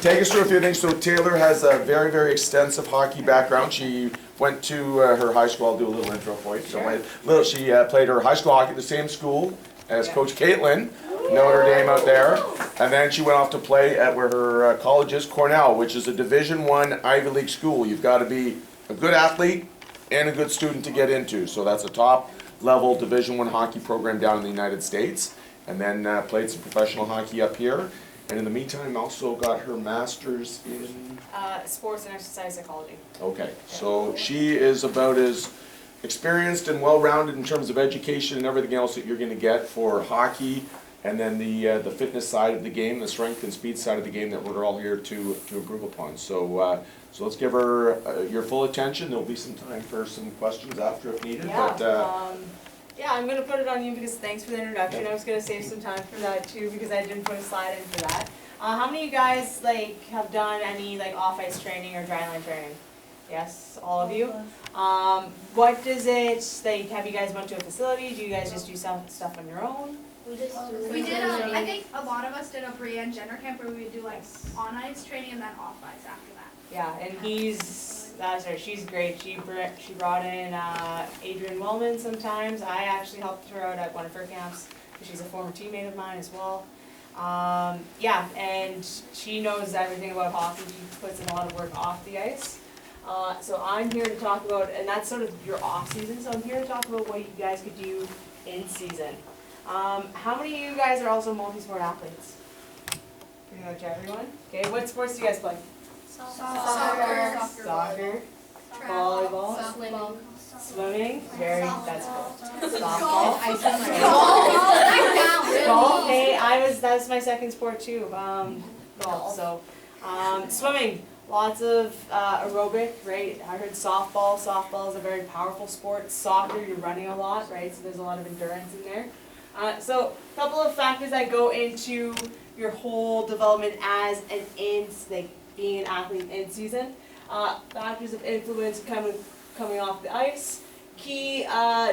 take us through a few things. So Taylor has a very, very extensive hockey background. She went to her high school. I'll do a little intro for you. She played her high school hockey at the same school as Coach Caitlin, Notre Dame out there. And then she went off to play at where her college is, Cornell, which is a Division I Ivy League school. You've got to be a good athlete and a good student to get into. So that's a top level Division I hockey program down in the United States. And then played some professional hockey up here. And in the meantime, also got her master's in? Sports and exercise psychology. Okay, so she is about as experienced and well-rounded in terms of education and everything else that you're going to get for hockey, and then the fitness side of the game, the strength and speed side of the game that we're all here to improve upon. So so let's give her your full attention. There'll be some time for some questions after if needed. Yeah, But, yeah, I'm going to put it on you because thanks for the introduction. Yep. I was going to save some time for that too because I didn't put a slide in for that. How many of you guys have done any off-ice training or dryland training? Yes, all of you. What does it have you guys went to a facility? Do you guys just do some stuff on your own? We did. I think a lot of us did a Brienne Jenner camp where we would do on ice training and then off ice after that. Yeah, and that's her. She's great. She brought in Adrian Wellman sometimes. I actually helped her out at one of her camps. She's a former teammate of mine as well. Yeah, and she knows everything about hockey. She puts in a lot of work off the ice. So I'm here to talk about, and that's sort of your off season. So I'm here to talk about what you guys could do in season. How many of you guys are also multi-sport athletes? Pretty much everyone. Okay, what sports do you guys play? Soccer. Volleyball. Swimming. That's cool. Softball. Golf. Hey, that's my second sport too. Golf. So, swimming. Lots of aerobic, right? I heard softball. Softball is a very powerful sport. Soccer, you're running a lot, right? So there's a lot of endurance in there. So a couple of factors that go into your whole development as being an athlete in season. Factors of influence coming off the ice. Key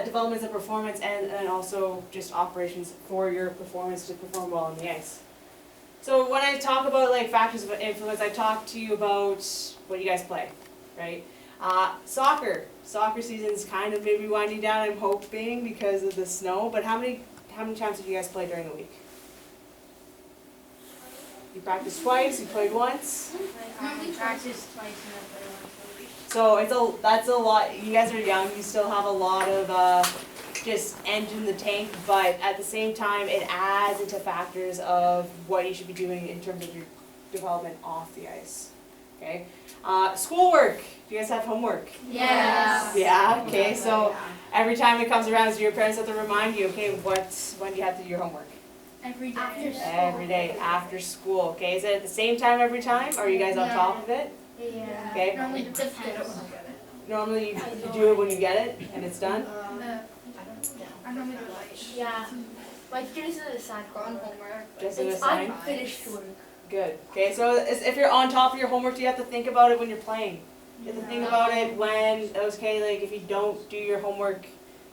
developments of performance and also just operations for your performance to perform well on the ice. So when I talk about factors of influence, I talk to you about what you guys play, right? Soccer season's kind of maybe winding down, I'm hoping, because of the snow, but how many times did you guys play during the week? You practiced twice, you played once? I practiced twice and I played once a week. So that's a lot. You guys are young, you still have a lot of just engine in the tank, but at the same time it adds into factors of what you should be doing in terms of your development off the ice. Okay? Schoolwork. Do you guys have homework? Yes. Yeah? Okay, so every time it comes around, so your parents have to remind you, okay, when do you have to do your homework? Every day. Every day, after school. Okay, is it at the same time every time? Or are you guys on top of it? Yeah. Okay. Normally it depends. Normally you do it when you get it and it's done? I normally do Yeah, like just an assigned homework. Just an assigned? Unfinished work. Good. Okay, so if you're on top of your homework, do you have to think about it when you're playing? You have to think about it when, okay, if you don't do your homework,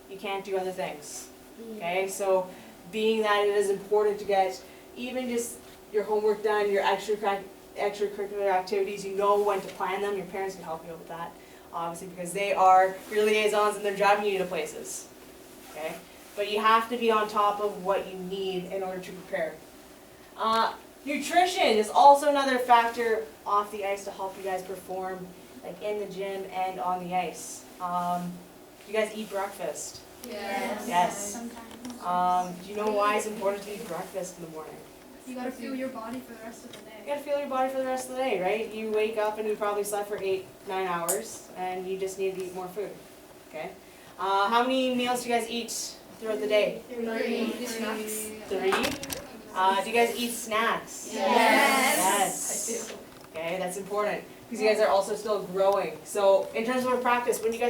you can't do other things. Okay, so being that it is important to get even just your homework done, your extracurricular activities, you know when to plan them. Your parents can help you with that, obviously, because they are your liaisons and they're driving you to places. Okay, but you have to be on top of what you need in order to prepare. Nutrition is also another factor off the ice to help you guys perform in the gym and on the ice. You guys eat breakfast? Yes. Yes. Sometimes. Do you know why it's important to eat breakfast in the morning? You gotta fuel your body for the rest of the day. You gotta fuel your body for the rest of the day, right? You wake up and you probably slept for 8-9 hours and you just need to eat more food. Okay? How many meals do you guys eat throughout the day? 3. 3? Do you guys eat snacks? Yes. Okay, that's important because you guys are also still growing. So in terms of practice, when do you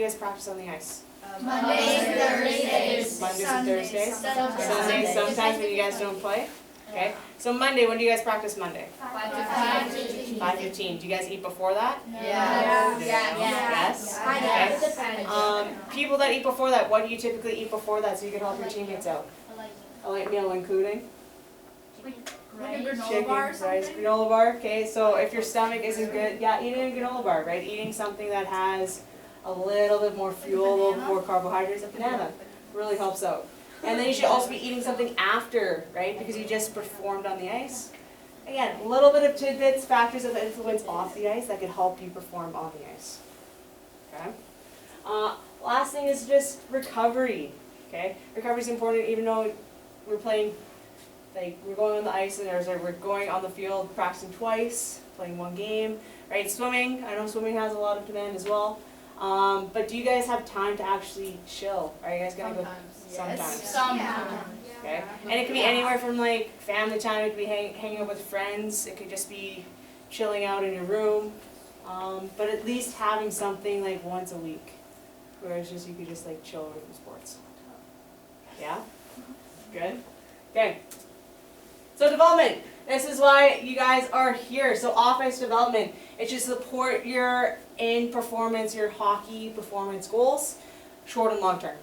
guys practice on the ice? Mondays, Thursdays, Mondays and Thursdays? Sundays. Sometimes when you guys don't play? Okay. So Monday, when do you guys practice Monday? 5:15. 5:15. Do you guys eat before that? Yes. Okay. People that eat before that, what do you typically eat before that so you can help your teammates out? A light meal including? Like a Right? granola Chicken, bar or rice, something? granola bar. Okay, so if your stomach isn't good, yeah, eating a granola bar, right? Eating something that has a little bit more fuel, a little bit banana? more carbohydrates, a banana really helps out. And then you should also be eating something after, right? Because you just performed on the ice. Again, a little bit of tidbits, factors of influence off the ice that could help you perform on the ice. Okay. Last thing is just recovery. Okay, recovery is important, even though we're playing, like we're going on the ice and we're going on the field, practicing twice, playing one game, right? Swimming, I know swimming has a lot of demand as well. But do you guys have time to actually chill? Are you guys gonna go? Sometimes. Yeah. Okay, and it could be anywhere from like family time, it could be hanging out with friends, it could just be chilling out in your room. But at least having something like once a week, where it's just you could just like chill with the sports. Yeah? Good? Okay. So development. This is why you guys are here. So off-ice development. It should support your in-performance, your hockey performance goals, short and long term.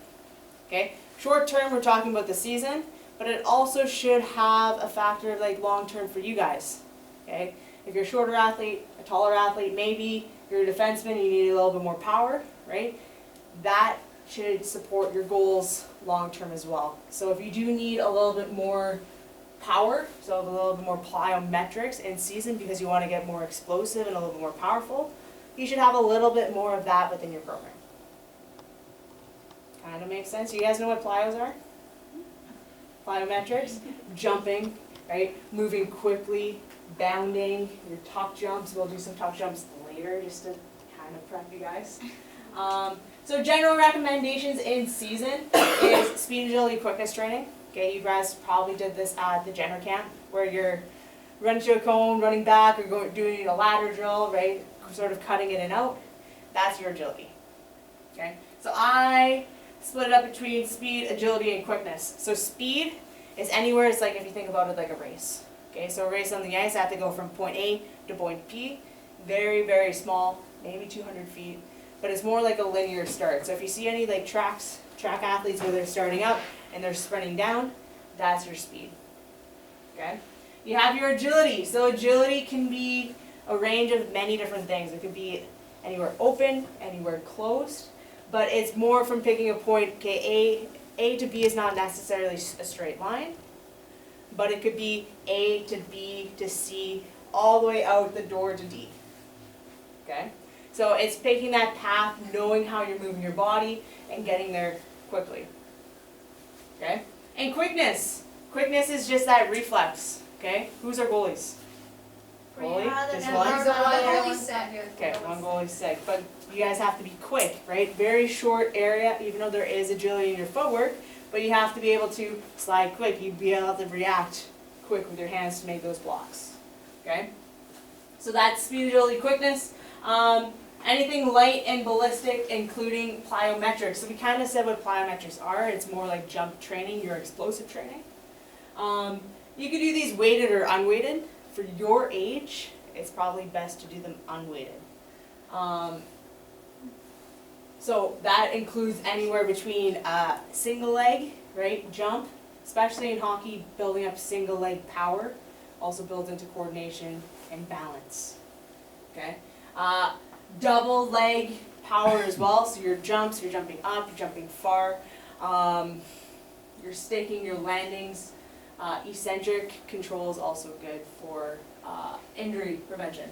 Okay? Short term, we're talking about the season, but it also should have a factor of like long term for you guys. Okay? If you're a shorter athlete, a taller athlete, maybe you're a defenseman and you need a little bit more power, right? That should support your goals long term as well. So if you do need a little bit more power, so a little bit more plyometrics in season because you want to get more explosive and a little bit more powerful, you should have a little bit more of that within your program. Kind of makes sense. You guys know what plyos are? Plyometrics, jumping, right? Moving quickly, bounding, your tuck jumps. We'll do some tuck jumps later just to kind of prep you guys. So general recommendations in season is speed, agility, quickness training. Okay, you guys probably did this at the Jenner camp where you're running to a cone, running back, or doing a ladder drill, right? Sort of cutting in and out. That's your agility. Okay, so I split it up between speed, agility, and quickness. So speed is anywhere, it's like if you think about it like a race. Okay, so a race on the ice, I have to go from point A to point B. Very, very small, maybe 200 feet. But it's more like a linear start. So if you see any like track athletes where they're starting up and they're sprinting down, that's your speed. Okay? You have your agility. So agility can be a range of many different things. It could be anywhere open, anywhere closed. But it's more from picking a point, okay, A to B is not necessarily a straight line, but it could be A to B to C, all the way out the door to D. Okay? So it's picking that path, knowing how you're moving your body, and getting there quickly. Okay? And quickness. Quickness is just that reflex. Okay? Who's our goalies? Goalie? Just one? Goalie's set. Okay, one goalie's sick. But you guys have to be quick, right? Very short area, even though there is agility in your footwork, but you have to be able to slide quick. You'd be able to react quick with your hands to make those blocks. Okay? So that's speed, agility, quickness. Anything light and ballistic, including plyometrics. So we kind of said what plyometrics are. It's more like jump training, your explosive training. You could do these weighted or unweighted. For your age, it's probably best to do them unweighted. So that includes anywhere between single leg, right, jump, especially in hockey, building up single leg power, also builds into coordination and balance. Okay, double leg power as well. So your jumps, you're jumping up, you're jumping far, your sticking, your landings. Eccentric control is also good for injury prevention.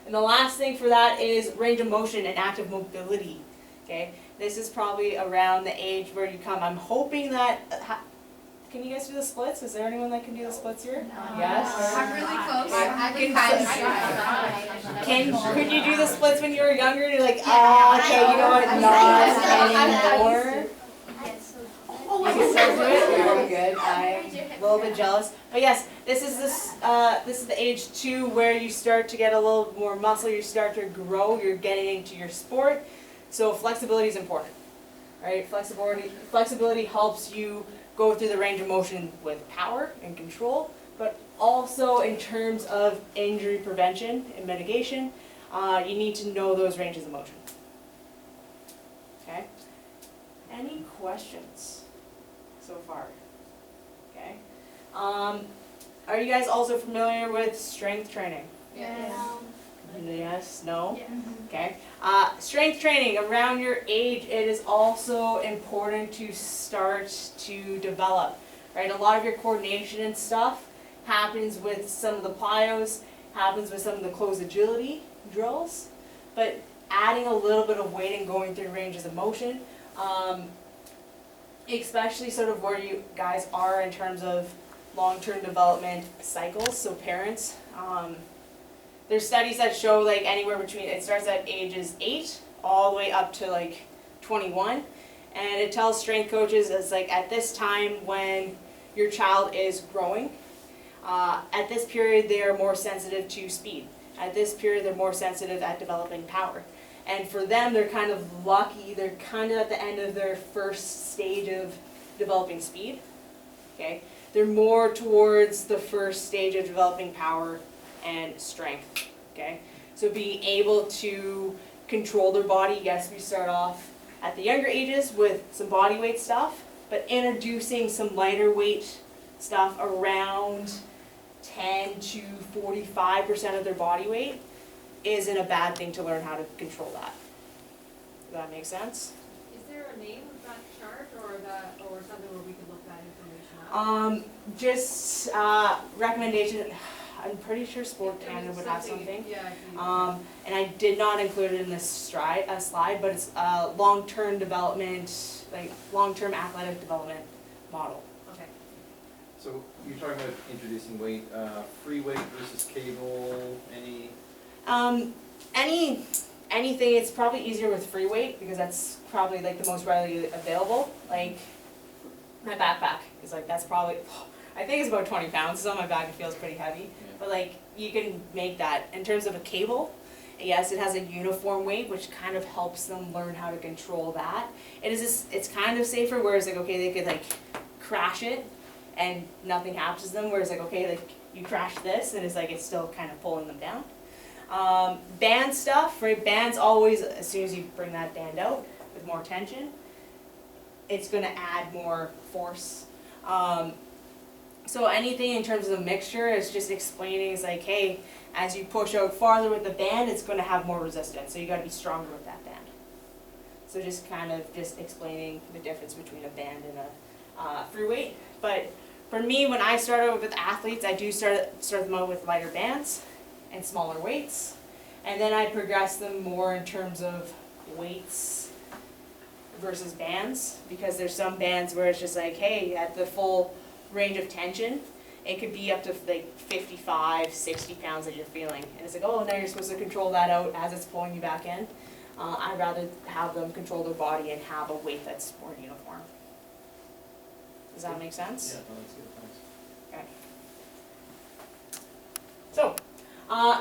And the last thing for that is range of motion and active mobility. Okay, this is probably around the age where you come. I'm hoping that. Can you guys do the splits? Is there anyone that can do the splits here? No. Yes. I'm really close. Could you do the splits when you were younger? You're like, okay, you know what? Not anymore. You can still do it. Very good. I'm a little bit jealous, but yes, this is the age 2 where you start to get a little more muscle. You start to grow. You're getting into your sport, so flexibility is important, right? Flexibility helps you go through the range of motion with power and control, but also in terms of injury prevention and mitigation, you need to know those ranges of motion. Okay. Any questions so far? Okay. Are you guys also familiar with strength training? Yeah. Yes, no? Yeah. Okay. Strength training, around your age, it is also important to start to develop, right? A lot of your coordination and stuff happens with some of the plyos, happens with some of the closed agility drills, but adding a little bit of weight and going through ranges of motion, especially sort of where you guys are in terms of long-term development cycles, so parents, there's studies that show like anywhere between, it starts at ages 8 all the way up to like 21, and it tells strength coaches it's like at this time when your child is growing, at this period they are more sensitive to speed. At this period they're more sensitive at developing power. And for them, they're kind of lucky, they're kind of at the end of their first stage of developing speed, okay? They're more towards the first stage of developing power and strength, okay? So being able to control their body, yes, we start off at the younger ages with some body weight stuff, but introducing some lighter weight stuff around 10 to 45% of their body weight isn't a bad thing to learn how to control that. Does that make sense? Is there a name of that chart or something where we can look that information up? Just recommendation, I'm pretty sure Sport Canada would have something. Yeah, I can. And I did not include it in this slide, but it's a long-term development, like long-term athletic development model. Okay. So you're talking about introducing weight, free weight versus cable, Anything, it's probably easier with free weight because that's probably like the most readily available. Like my backpack is like, that's probably, I think it's about 20 pounds. It's on my back, it feels pretty heavy. But like, you can make that. In terms of a cable, yes, it has a uniform weight, which kind of helps them learn how to control that. It's kind of safer, whereas like, okay, they could like crash it and nothing happens to them, whereas like, okay, like you crash this and it's like, it's still kind of pulling them down. Band stuff, right? Bands always, as soon as you bring that band out with more tension, it's going to add more force. So anything in terms of the mixture is just explaining, is like, hey, as you push out farther with the band, it's going to have more resistance, so you got to be stronger with that band. So just kind of just explaining the difference between a band and a free weight. But for me, when I start out with athletes, I do start them out with lighter bands and smaller weights, and then I progress them more in terms of weights versus bands, because there's some bands where it's just like, hey, at the full range of tension, it could be up to like 55, 60 pounds that you're feeling, and it's like, oh, now you're supposed to control that out as it's pulling you back in. I'd rather have them control their body and have a weight that's more uniform. Does that make sense? Yeah, no, that's good, thanks. Okay. So,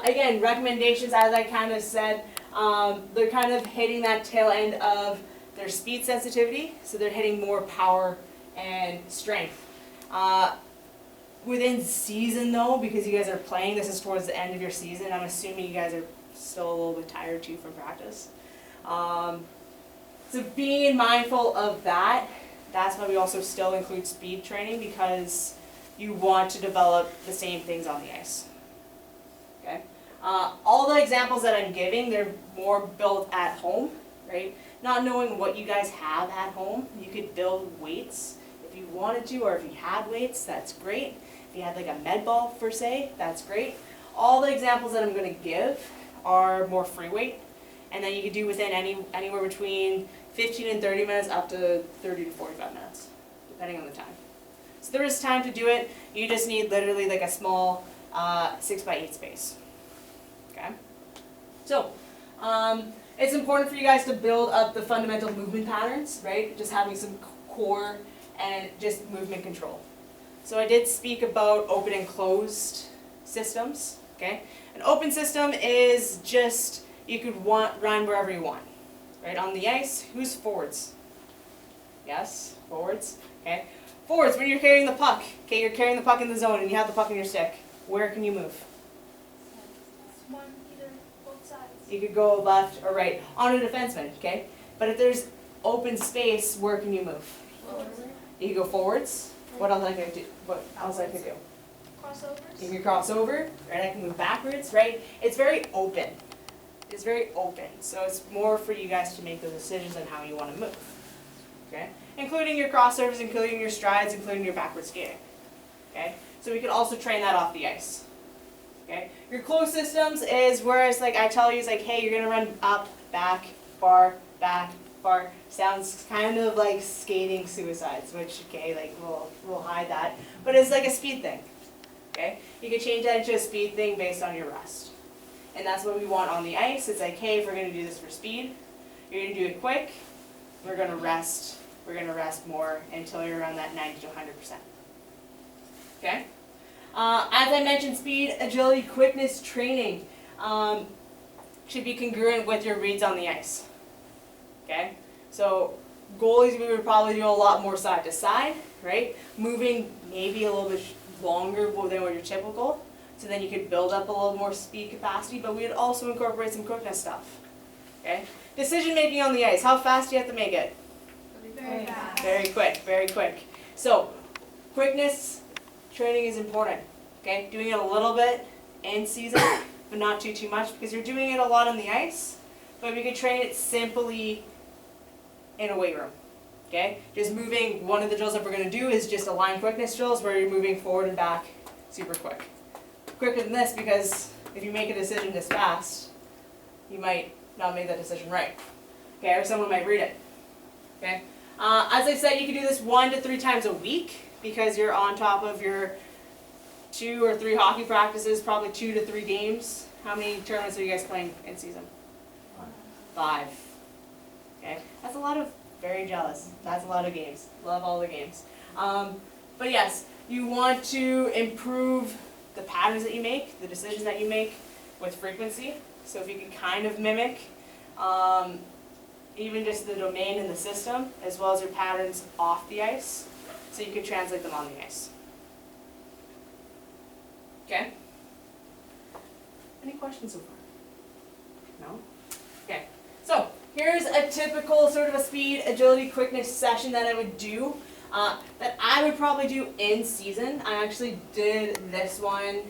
again, recommendations, as I kind of said, they're kind of hitting that tail end of their speed sensitivity, so they're hitting more power and strength. Within season though, because you guys are playing, this is towards the end of your season, I'm assuming you guys are still a little bit tired too from practice. So being mindful of that, that's why we also still include speed training, because you want to develop the same things on the ice. Okay. All the examples that I'm giving, they're more built at home, right? Not knowing what you guys have at home, you could build weights if you wanted to, or if you had weights, that's great. If you had like a med ball per se, that's great. All the examples that I'm going to give are more free weight, and then you could do within anywhere between 15 and 30 minutes up to 30 to 45 minutes, depending on the time. So there is time to do it. You just need literally like a small 6x8 space. Okay. So it's important for you guys to build up the fundamental movement patterns, right? Just having some core and just movement control. So I did speak about open and closed systems. Okay. An open system is just you could run wherever you want. Right, on the ice, who's forwards? Yes, forwards. Okay, forwards, when you're carrying the puck, okay, you're carrying the puck in the zone and you have the puck in your stick, where can you move? One, either, both sides. You could go left or right, on a defenseman, okay? But if there's open space, where can you move? Forward. You could go forwards. What else I could do? What else I could do? Crossovers. You can cross over, right? I can move backwards, right? It's very open. It's very open, so it's more for you guys to make the decisions on how you want to move, okay? Including your crossovers, including your strides, including your backward skating, okay? So we can also train that off the ice, okay? Your closed systems is where it's like I tell you, it's like, hey, you're gonna run up, back, bar, back, bar. Sounds kind of like skating suicides, which, okay, like we'll hide that, but it's like a speed thing, okay? You can change that into a speed thing based on your rest. And that's what we want on the ice. It's like, hey, if we're gonna do this for speed, you're gonna do it quick, we're gonna rest more until you're around that 90 to 100%. Okay? As I mentioned, speed, agility, quickness training should be congruent with your reads on the ice. Okay? So goalies, we would probably do a lot more side to side, right? Moving maybe a little bit longer than what you're typical. So then you could build up a little more speed capacity, but we would also incorporate some quickness stuff. Okay? Decision making on the ice. How fast do you have to make it? Very fast. Very quick, very quick. So, quickness training is important. Okay? Doing it a little bit in season, but not too much, because you're doing it a lot on the ice. But we could train it simply in a weight room. Okay? Just moving, one of the drills that we're going to do is just a line quickness drills where you're moving forward and back super quick. Quicker than this, because if you make a decision this fast, you might not make that decision right. Okay, or someone might read it. Okay. As I said, you can do this 1 to 3 times a week because you're on top of your 2 or 3 hockey practices, probably 2 to 3 games. How many tournaments are you guys playing in season? 5. Okay, that's a lot of, very jealous. That's a lot of games. Love all the games. But yes, you want to improve the patterns that you make, the decisions that you make with frequency. So if you can kind of mimic even just the domain in the system, as well as your patterns off the ice, so you can translate them on the ice. Okay? Any questions so far? No? Okay. So here's a typical sort of a speed, agility, quickness session that I would do. That I would probably do in season. I actually did this one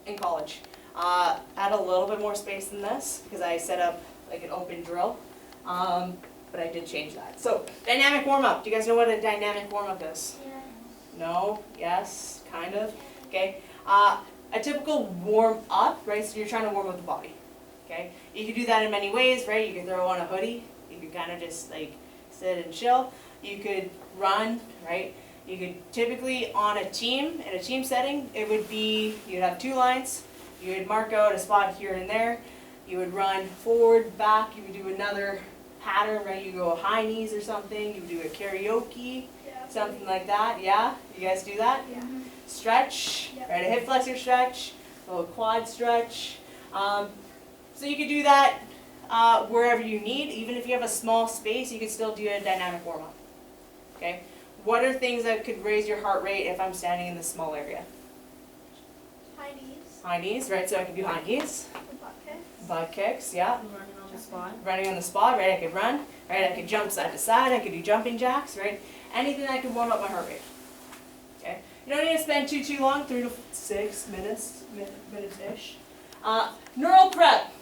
in college. I had a little bit more space than this because I set up like an open drill, but I did change that. So dynamic warm-up. Do you guys know what a dynamic warm-up is? Yeah. No? Yes? Kind of? Okay. A typical warm-up, right? So you're trying to warm up the body. Okay. You can do that in many ways, right? You can throw on a hoodie. You can kind of just like sit and chill. You could run, right? You could typically on a team, in a team setting, it would be, you'd have 2 lines. You would mark out a spot here and there. You would run forward, back. You would do another pattern, right? You go high knees or something. You would do a karaoke, something like that. Yeah? You guys do that? Yeah. Stretch, Yep. right? A hip flexor stretch, a little quad stretch. So you could do that wherever you need. Even if you have a small space, you could still do a dynamic warm-up. Okay? What are things that could raise your heart rate if I'm standing in this small area? High knees. High knees, right? So I could do high knees. The butt kicks. Butt kicks, yeah. Running on the spot. Running on the spot, right? I could run, right? I could jump side to side. I could do jumping jacks, right? Anything that could warm up my heart rate. Okay? You don't need to spend too long, 3 to 6 minutes-ish. Neural prep,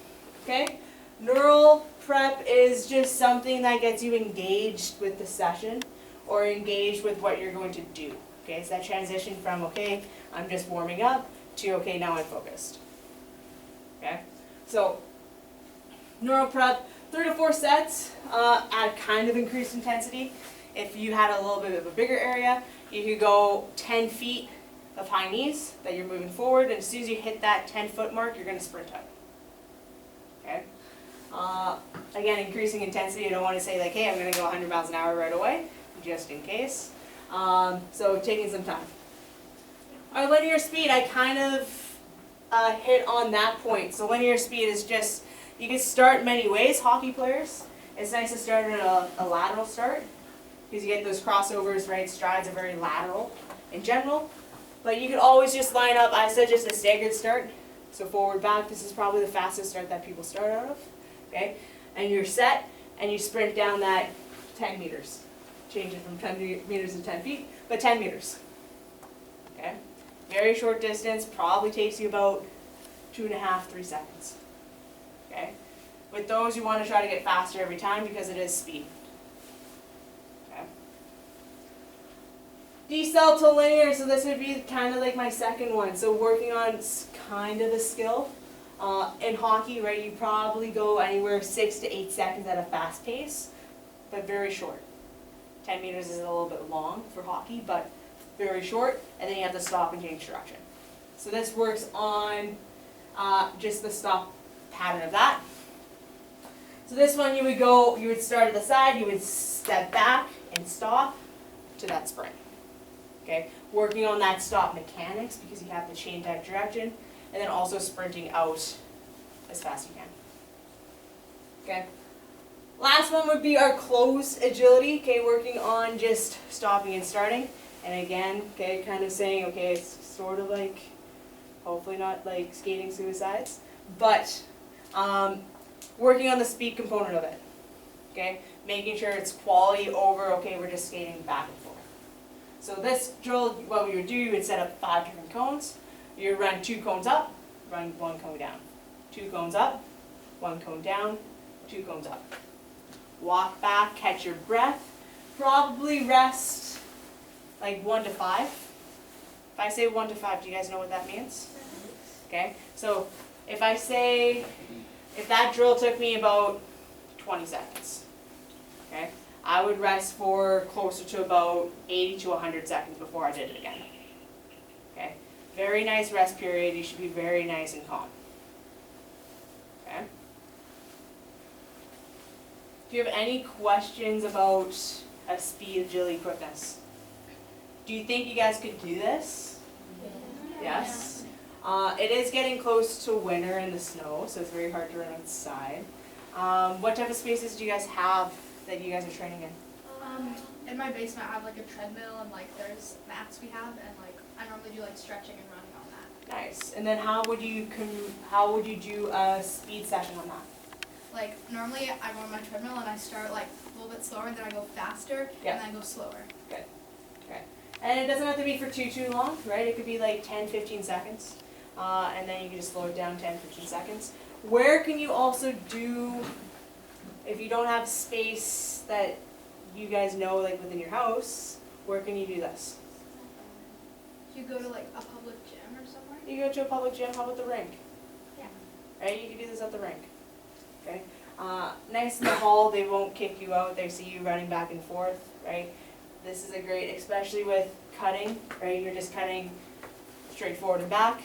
okay? Neural prep is just something that gets you engaged with the session or engaged with what you're going to do. Okay, it's that transition from, okay, I'm just warming up, to, okay, now I'm focused. Okay, so neural prep, 3 to 4 sets at kind of increased intensity. If you had a little bit of a bigger area, you could go 10 feet of high knees that you're moving forward, and as soon as you hit that 10-foot mark, you're going to sprint up. Okay. Again, increasing intensity. I don't want to say like, hey, I'm going to go 100 miles an hour right away, just in case. So taking some time. Our linear speed, I kind of hit on that point. So linear speed is just, you can start many ways, hockey players. It's nice to start at a lateral start because you get those crossovers, right? Strides are very lateral in general. But you could always just line up, I said just a staggered start. So forward, back, this is probably the fastest start that people start out of. Okay? And you're set, and you sprint down that 10 meters. Change it from 10 meters to 10 feet, but 10 meters. Okay? Very short distance, probably takes you about 2.5, 3 seconds. Okay? With those, you want to try to get faster every time because it is speed. Okay? Decel to linear, so this would be kind of like my second one. So working on kind of a skill. In hockey, right, you probably go anywhere 6 to 8 seconds at a fast pace, but very short. 10 meters is a little bit long for hockey, but very short, and then you have to stop and change direction. So this works on just the stop pattern of that. So this one you would start at the side, you would step back and stop to that sprint. Okay, working on that stop mechanics because you have to change that direction, and then also sprinting out as fast as you can. Okay. Last one would be our close agility, okay, working on just stopping and starting. And again, okay, kind of saying, okay, it's sort of like, hopefully not like skating suicides, but working on the speed component of it, okay? Making sure it's quality over, okay, we're just skating back and forth. So this drill, what we would do, you would set up 5 different cones. You would run 2 cones up, run 1 cone down. 2 cones up, 1 cone down, 2 cones up. Walk back, catch your breath, probably rest like 1 to 5. If I say 1 to 5, do you guys know what that means? Okay, so if I say, if that drill took me about 20 seconds, okay, I would rest for closer to about 80 to 100 seconds before I did it again. Okay, very nice rest period, you should be very nice and calm. Okay. Do you have any questions about a speed, agility, quickness? Do you think you guys could do this? Yes. It is getting close to winter and the snow, so it's very hard to run outside. What type of spaces do you guys have that you guys are training in? In my basement, I have like a treadmill and like there's mats we have, and like I normally do like stretching and running on that. Nice. And then how would you do a speed session on that? Like normally I go on my treadmill and I start like a little bit slower, then I go faster, Yeah. and then I go slower. Good. Okay. And it doesn't have to be for too long, right? It could be like 10, 15 seconds. And then you can just slow it down 10, 15 seconds. Where can you also do, if you don't have space that you guys know like within your house, where can you do this? You go to like a public gym or somewhere. You go to a public gym, how about the rink? Yeah. Right, you can do this at the rink. Okay. Nice in the hall, they won't kick you out, they see you running back and forth, right? This is a great, especially with cutting, right? You're just cutting straight forward and back,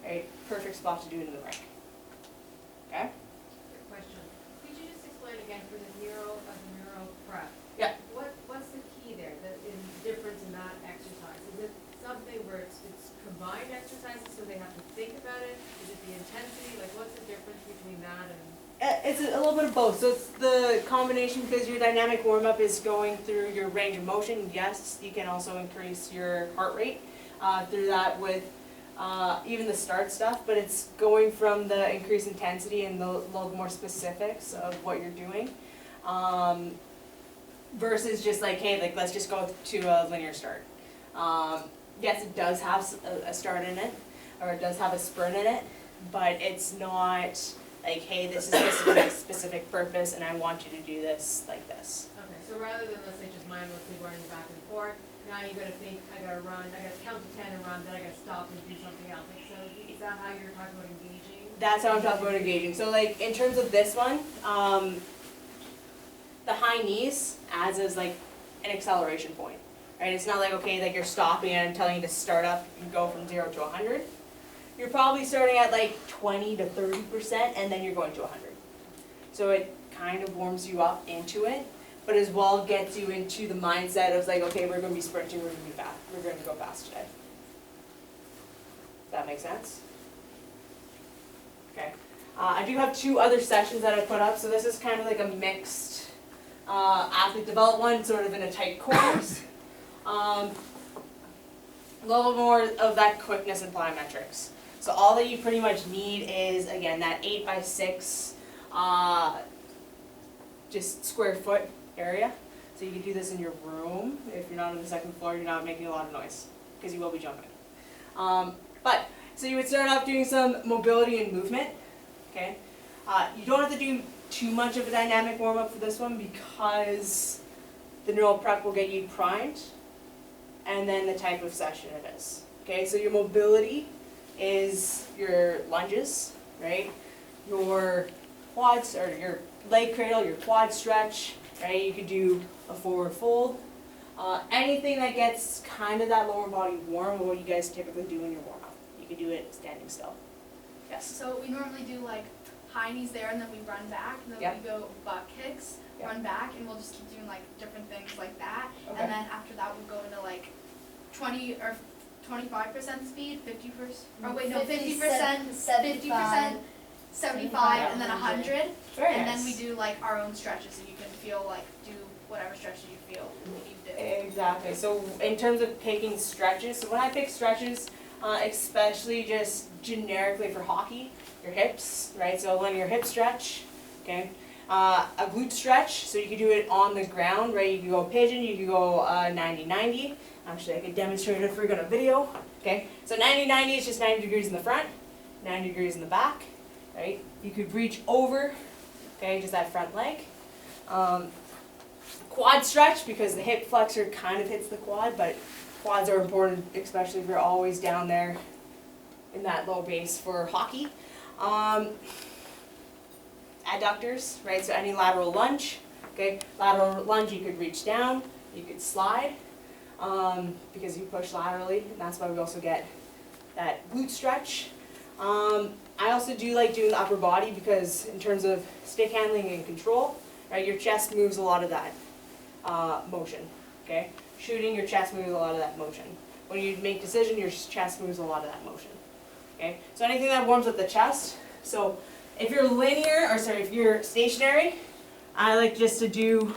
right? Perfect spot to do it in the rink. Okay? Good question. Could you just explain again for the neuro prep? Yeah. What's the key there, the difference in that exercise? Is it something where it's combined exercises, so they have to think about it? Is it the intensity? Like, what's the difference between that and? It's a little bit of both. So it's the combination because your dynamic warm-up is going through your range of motion. Yes, you can also increase your heart rate through that with even the start stuff, but it's going from the increased intensity and the little more specifics of what you're doing versus just like, hey, like let's just go to a linear start. Yes, it does have a start in it, or it does have a sprint in it, but it's not like, hey, this is for a specific purpose and I want you to do this like this. Okay, so rather than, let's say, just mindlessly running back and forth, now you gotta think, I gotta run, I gotta count to 10 and run, then I gotta stop and do something else. Like, so is that how you're talking about engaging? That's how I'm talking about engaging. So like in terms of this one, the high knees adds as like an acceleration point, right? It's not like, okay, like you're stopping and I'm telling you to start up and go from 0 to 100. You're probably starting at like 20 to 30% and then you're going to 100. So it kind of warms you up into it, but as well gets you into the mindset of like, okay, we're going to be sprinting, we're going to be fast, we're going to go fast today. Does that make sense? Okay. I do have 2 other sessions that I put up, so this is kind of like a mixed athlete develop one, sort of in a tight corners. A little more of that quickness and plyometrics. So all that you pretty much need is, again, that 8x6 just square foot area. So you can do this in your room. If you're not on the second floor, you're not making a lot of noise because you will be jumping. So you would start off doing some mobility and movement, okay? You don't have to do too much of a dynamic warm-up for this one because the neural prep will get you primed, and then the type of session it is. Okay, so your mobility is your lunges, right? Your quads, or your leg cradle, your quad stretch, right? You could do a forward fold. Anything that gets kind of that lower body warm, what you guys typically do in your warm-up. You could do it standing still. Yes? So we normally do like high knees there, and then we run back, and then Yep. we go butt kicks, Yep. run back, and we'll just keep doing like different things like that. Okay. And then after that, we'll go into like 20 or 25% speed, 50%. Oh wait, no, 50%, 50%, 75, and then 100. Very And nice. then we do like our own stretches, so you can feel like do whatever stretches you feel you need to do. Exactly. So in terms of picking stretches, so when I pick stretches, especially just generically for hockey, your hips, right? So when your hip stretch, okay, a glute stretch, so you can do it on the ground, right? You can go pigeon, you can go 90-90. Actually, I could demonstrate it if we're gonna video, okay? So 90-90 is just 90 degrees in the front, 90 degrees in the back, right? You could reach over, okay, just that front leg. Quad stretch, because the hip flexor kind of hits the quad, but quads are important, especially if you're always down there in that low base for hockey. Adductors, right? So any lateral lunge, okay? Lateral lunge, you could reach down, you could slide, because you push laterally, and that's why we also get that glute stretch. I also do like doing the upper body because in terms of stick handling and control, right? Your chest moves a lot of that motion, okay? Shooting, your chest moves a lot of that motion. When you make decision, your chest moves a lot of that motion, okay? So anything that warms up the chest. So if you're linear, or sorry, if you're stationary, I like just to do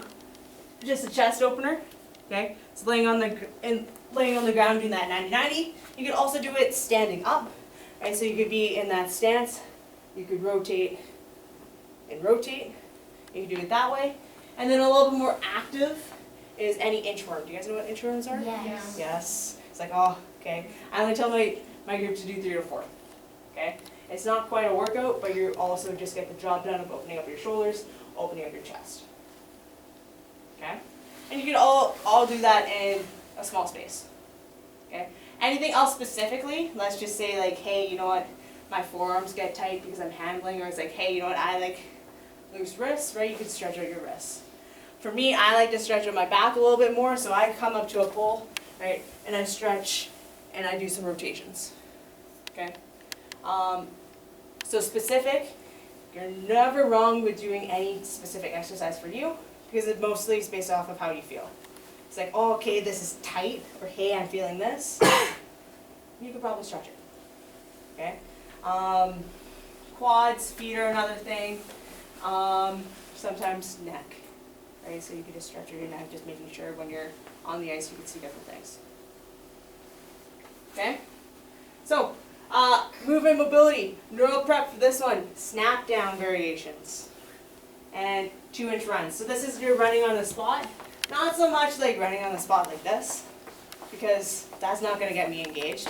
just a chest opener, okay? So laying on the ground doing that 90-90. You could also do it standing up, right? So you could be in that stance. You could rotate and rotate. You can do it that way. And then a little bit more active is any inchworm. Do you guys know what inchworms are? Yes. Yes. It's like, oh, okay. I only tell my group to do 3 to 4. Okay? It's not quite a workout, but you also just get the job done of opening up your shoulders, opening up your chest. Okay? And you can all do that in a small space. Okay? Anything else specifically? Let's just say like, hey, you know what? My forearms get tight because I'm handling, or it's like, hey, you know what? I like loose wrists, right? You can stretch out your wrists. For me, I like to stretch out my back a little bit more, so I come up to a pole, right, and I stretch, and I do some rotations, okay? So specific, you're never wrong with doing any specific exercise for you, because it mostly is based off of how you feel. It's like, oh, okay, this is tight, or hey, I'm feeling this. You could probably stretch it, okay? Quads, feet are another thing. Sometimes neck, right? So you can just stretch your neck, just making sure when you're on the ice you can see different things. Okay? So, movement mobility, neural prep for this one, snap down variations, and 2-inch runs. So this is you're running on the spot, not so much like running on the spot like this, because that's not going to get me engaged,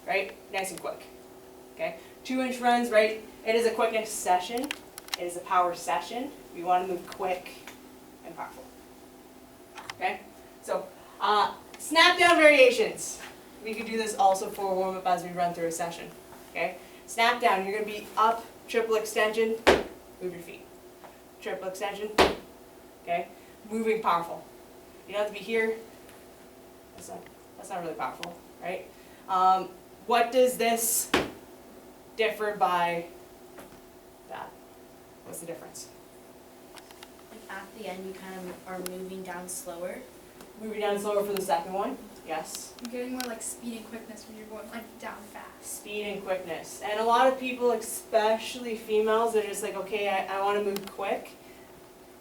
right? Nice and quick, okay? 2-inch runs, right? It is a quickness session. It is a power session. We want to move quick and powerful. Okay? So, snap down variations. We could do this also for warm up as we run through a session. Okay? Snap down. You're going to be up, triple extension, move your feet. Triple extension. Okay? Moving powerful. You don't have to be here. That's not really powerful, right? What does this differ by that? What's the difference? Like at the end, you kind of are moving down slower. Moving down slower for the second one. Yes. You're getting more like speed and quickness when you're going like down fast. Speed and quickness. And a lot of people, especially females, they're just like, okay, I want to move quick,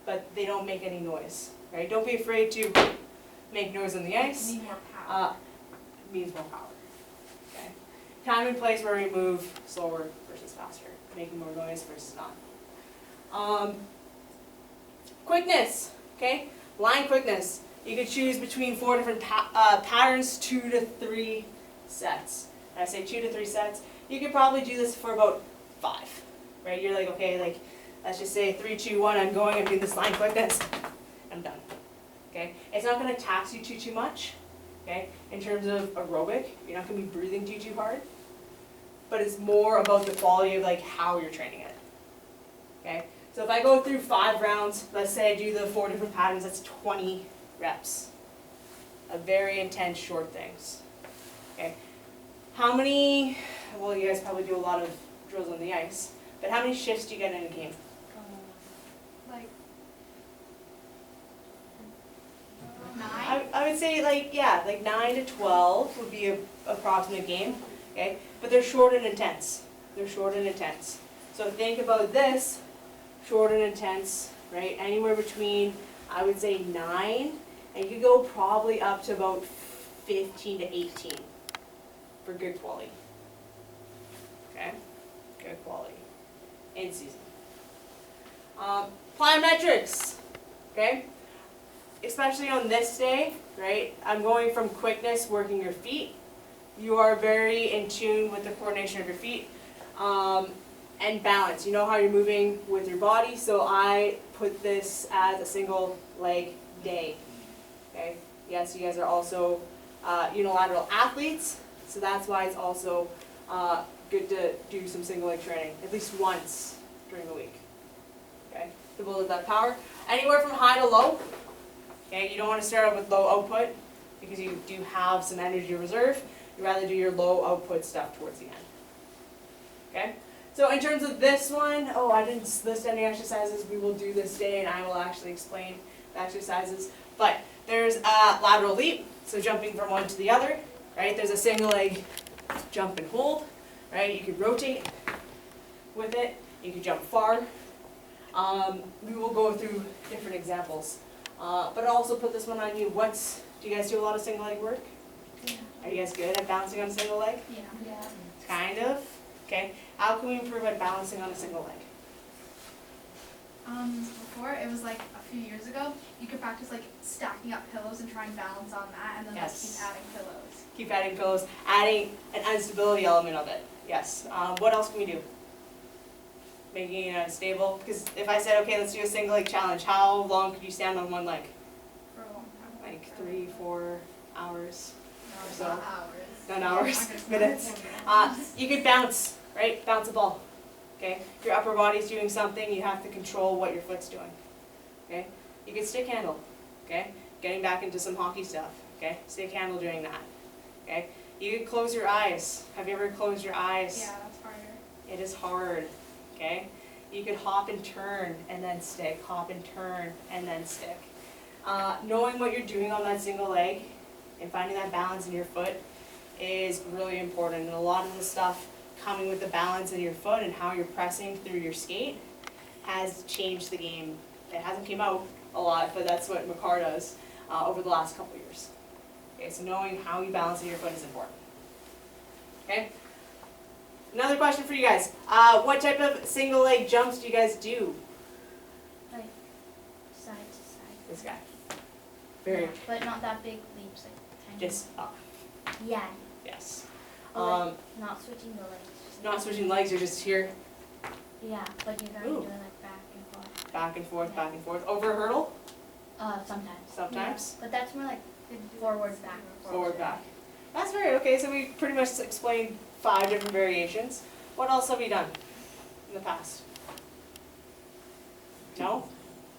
but they don't make any noise, right? Don't be afraid to make noise on the ice. You need more power. It means more power. Okay. Time and place where we move slower versus faster, making more noise versus not. Quickness, okay? Line quickness. You could choose between 4 different patterns, 2 to 3 sets. And I say 2 to 3 sets. You could probably do this for about 5, right? You're like, okay, like, let's just say 3, 2, 1, I'm going, I'm doing this line like this. I'm done, okay? It's not gonna tax you too much, okay? In terms of aerobic, you're not gonna be breathing too hard. But it's more about the quality of like how you're training it, okay? So if I go through 5 rounds, let's say I do the 4 different patterns, that's 20 reps. A very intense short things, okay? How many, well, you guys probably do a lot of drills on the ice, but how many shifts do you get in a game? Like 9? I would say like, yeah, like 9 to 12 would be a approximate game, okay? But they're short and intense. They're short and intense. So think about this, short and intense, right? Anywhere between, I would say 9, and you could go probably up to about 15 to 18 for good quality. Okay? Good quality. In season. Plyometrics, okay? Especially on this day, right? I'm going from quickness, working your feet. You are very in tune with the coordination of your feet. And balance. You know how you're moving with your body, so I put this as a single leg day. Okay? Yes, you guys are also unilateral athletes, so that's why it's also good to do some single leg training at least once during the week. Okay? To build up that power. Anywhere from high to low. Okay? You don't want to start out with low output because you do have some energy reserve. You'd rather do your low output stuff towards the end. Okay? So in terms of this one, oh, I didn't list any exercises we will do this day, and I will actually explain the exercises. But there's a lateral leap, so jumping from one to the other, right? There's a single leg jump and hold, right? You could rotate with it. You could jump far. We will go through different examples. But I'll also put this one on you. Do you guys do a lot of single leg work? Yeah. Are you guys good at balancing on a single leg? Yeah. Kind of. Okay. How can we improve at balancing on a single leg? Before it was like a few years ago, you could practice like stacking up pillows and try and balance on that, and then Yes. like keep adding pillows. Keep adding pillows, adding an instability element of it. Yes. What else can we do? Making it unstable. Because if I said, okay, let's do a single leg challenge, how long could you stand on one leg? For a long time. Like 3, 4 hours. No, So- not hours. Not hours, Not gonna- minutes. You could bounce, right? Bounce a ball. Okay? If your upper body's doing something, you have to control what your foot's doing. Okay? You could stick handle. Okay? Getting back into some hockey stuff. Okay? Stick handle doing that. Okay? You could close your eyes. Have you ever closed your eyes? Yeah, that's harder. It is hard. Okay? You could hop and turn and then stick. Hop and turn and then stick. Knowing what you're doing on that single leg and finding that balance in your foot is really important, and a lot of the stuff coming with the balance in your foot and how you're pressing through your skate has changed the game. It hasn't came out a lot, but that's what Makar does over the last couple years. Okay, so knowing how you balance in your foot is important. Okay? Another question for you guys. What type of single leg jumps do you guys do? Like side to side. This guy. Very, But not that big leaps, like tiny. just up, Yeah. yes. Or like not switching the legs. Just Not switching legs, you're just here, Yeah, but you're kind Ooh. of doing like back and forth. back and forth, back and forth. Over a hurdle, Sometimes. sometimes. But that's more like forward, back. Forward, back. That's very, okay, so we pretty much explained 5 different variations. What else have you done in the past? No?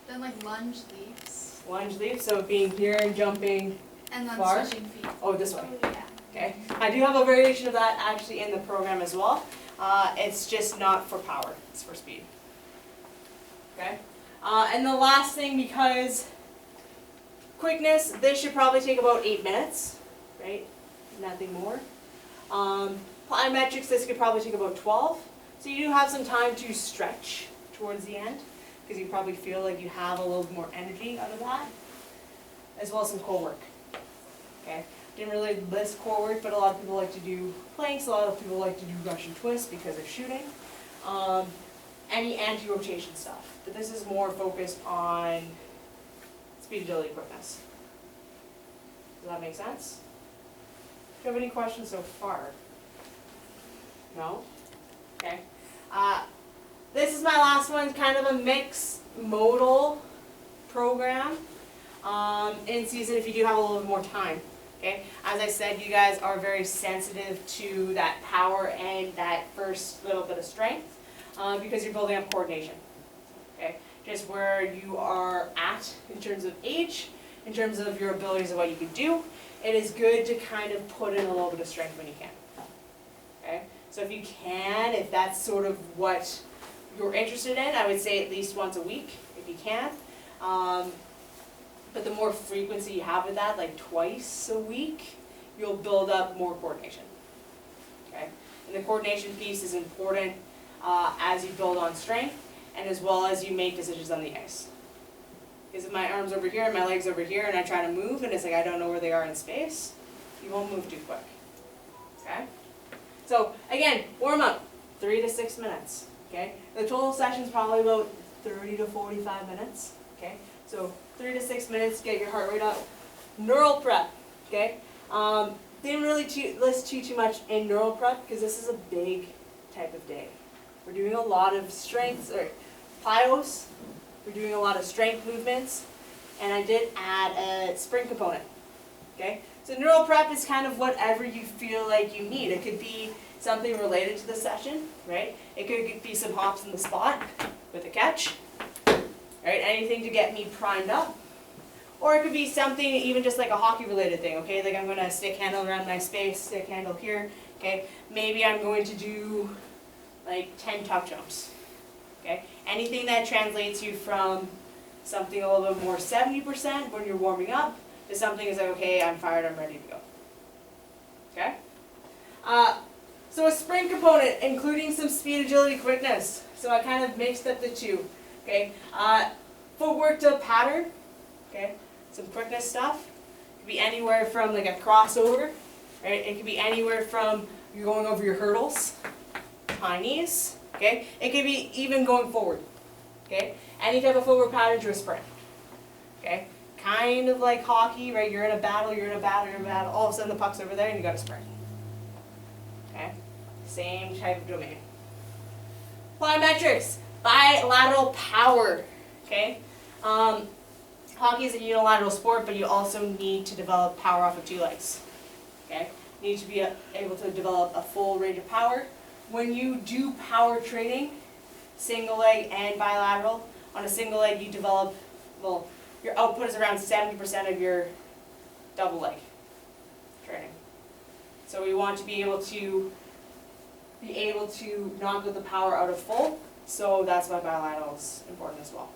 Then like lunge leaps, Lunge leap, so being here and jumping, and then Bar? switching feet. oh, this way. Yeah. Okay, I do have a variation of that actually in the program as well. It's just not for power, it's for speed. Okay, and the last thing, because quickness, this should probably take about 8 minutes, right? Nothing more. Plyometrics, this could probably take about 12. So you do have some time to stretch towards the end, because you probably feel like you have a little more energy out of that, as well as some core work. Okay. Didn't really list core work, but a lot of people like to do planks, a lot of people like to do Russian twists because they're shooting. Any anti-rotation stuff. But this is more focused on speed, agility, quickness. Does that make sense? you have any questions so far? No? Okay. This is my last one, kind of a mixed modal program. In season if you do have a little bit more time. Okay? As I said, you guys are very sensitive to that power and that first little bit of strength because you're building up coordination. Okay? Just where you are at in terms of age, in terms of your abilities of what you can do, it is good to kind of put in a little bit of strength when you can. Okay? So if you can, if that's sort of what you're interested in, I would say at least once a week, if you can. But the more frequency you have with that, like twice a week, you'll build up more coordination. Okay? And the coordination piece is important as you build on strength and as well as you make decisions on the ice. Because if my arm's over here and my leg's over here and I try to move and it's like I don't know where they are in space, you won't move too quick. Okay? So again, warm up, 3 to 6 minutes. Okay? The total session's probably about 30 to 45 minutes. Okay? So 3 to 6 minutes, get your heart rate up. Neural prep, okay? Didn't really list too much in neural prep because this is a big type of day. We're doing a lot of strengths, or plyos. We're doing a lot of strength movements, and I did add a sprint component, okay? So neural prep is kind of whatever you feel like you need. It could be something related to the session, right? It could be some hops in the spot with a catch. Right, anything to get me primed up. Or it could be something even just like a hockey related thing, okay? Like I'm gonna stick handle around my space, stick handle here, okay? Maybe I'm going to do like 10 tuck jumps, okay? Anything that translates you from something a little bit more 70% when you're warming up to something is like, okay, I'm fired, I'm ready to go, okay? So a sprint component, including some speed, agility, quickness. So I kind of mixed up the two. Okay, footwork to pattern, okay, some quickness stuff. It could be anywhere from like a crossover, right? It could be anywhere from you're going over your hurdles, high knees, okay? It could be even going forward, okay? Any type of footwork pattern to a sprint, okay? Kind of like hockey, right? You're in a battle, all of a sudden the puck's over there and you got to sprint, okay? Same type of domain. Plyometrics. Bilateral power, okay? Hockey is a unilateral sport, but you also need to develop power off of 2 legs, okay? You need to be able to develop a full range of power. When you do power training, single leg and bilateral, on a single leg you develop, well, your output is around 70% of your double leg training. So we want to be able to knock the power out of full. So that's why bilateral is important as well.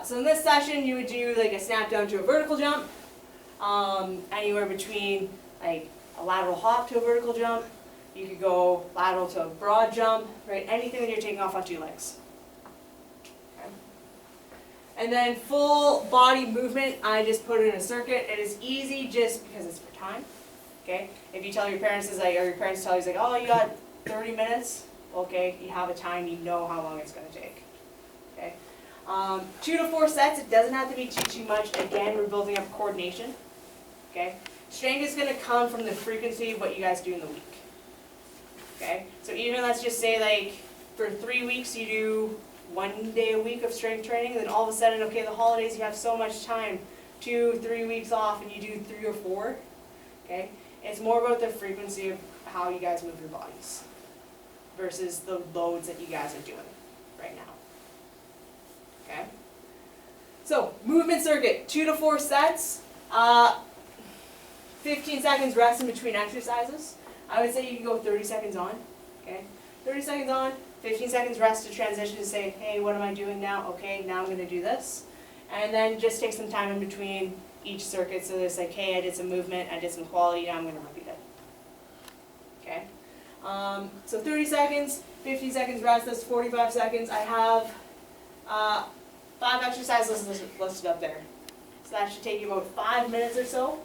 So in this session, you would do like a snap down to a vertical jump, anywhere between like a lateral hop to a vertical jump. You could go lateral to a broad jump, right? Anything that you're taking off on 2 legs. Okay. And then full body movement, I just put it in a circuit. It is easy just because it's for time. Okay. If you tell your parents, or your parents tell you, like, oh, you got 30 minutes. Okay, you have a time, you know how long it's going to take. Okay, 2 to 4 sets. It doesn't have to be too much. Again, we're building up coordination. Okay, strength is going to come from the frequency of what you guys do in the week. Okay, so even let's just say like for 3 weeks you do 1 day a week of strength training, then all of a sudden, okay, the holidays you have so much time, 2-3 weeks off, and you do 3 or 4. Okay, it's more about the frequency of how you guys move your bodies versus the loads that you guys are doing right now. Okay? So, movement circuit, 2 to 4 sets, 15 seconds rest in between exercises. I would say you can go 30 seconds on, okay? 30 seconds on, 15 seconds rest to transition to say, hey, what am I doing now? Okay, now I'm going to do this. And then just take some time in between each circuit so there's like, hey, I did some movement, I did some quality, now I'm going to repeat it. Okay? So 30 seconds, 15 seconds rest, that's 45 seconds. I have 5 exercises listed up there. So that should take you about 5 minutes or so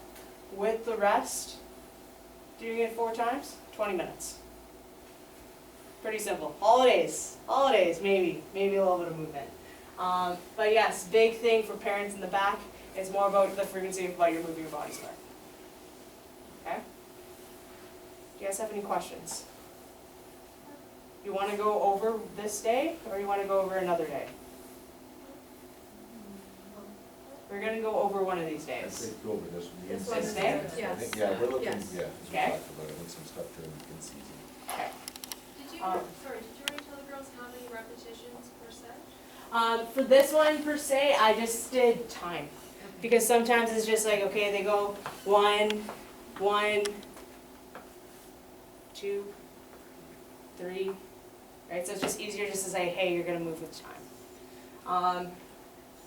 with the rest. Doing it 4 times, 20 minutes. Pretty simple. Holidays, maybe a little bit of movement. But yes, big thing for parents in the back is more about the frequency of what you're moving your bodies with. Okay? you guys have any questions? You wanna go over this day, or you wanna go over another day? We're gonna go over one of these I days. think go over this one. This the one is in-season. day? I Yes. think, yeah, we're looking, Yes. yeah, as we Okay. talked about it, with some stuff during in season. Okay. Did you, Um, sorry, did you already tell the girls how many repetitions per set? For this one per se, I just did time. Because sometimes it's just like, okay, they go 1, 2, 3, right? So it's just easier just to say, hey, you're gonna move with time.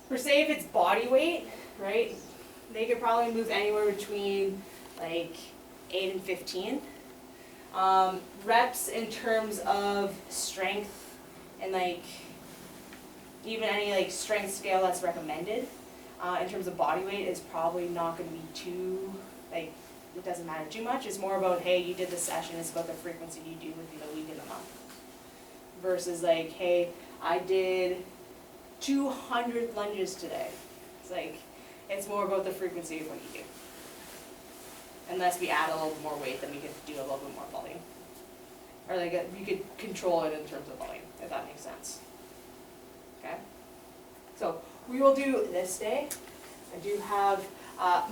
Per se, if it's body weight, right, they could probably move anywhere between like 8 and 15. Reps in terms of strength and like even any like strength scale that's recommended in terms of body weight is probably not going to be too like it doesn't matter too much. It's more about hey, you did the session. It's about the frequency you do within the week and the month. Versus like hey, I did 200 lunges today. It's like it's more about the frequency of what you do. Unless we add a little bit more weight, then we could do a little bit more volume. Or like you could control it in terms of volume, if that makes sense. Okay? So we will do this day. I do have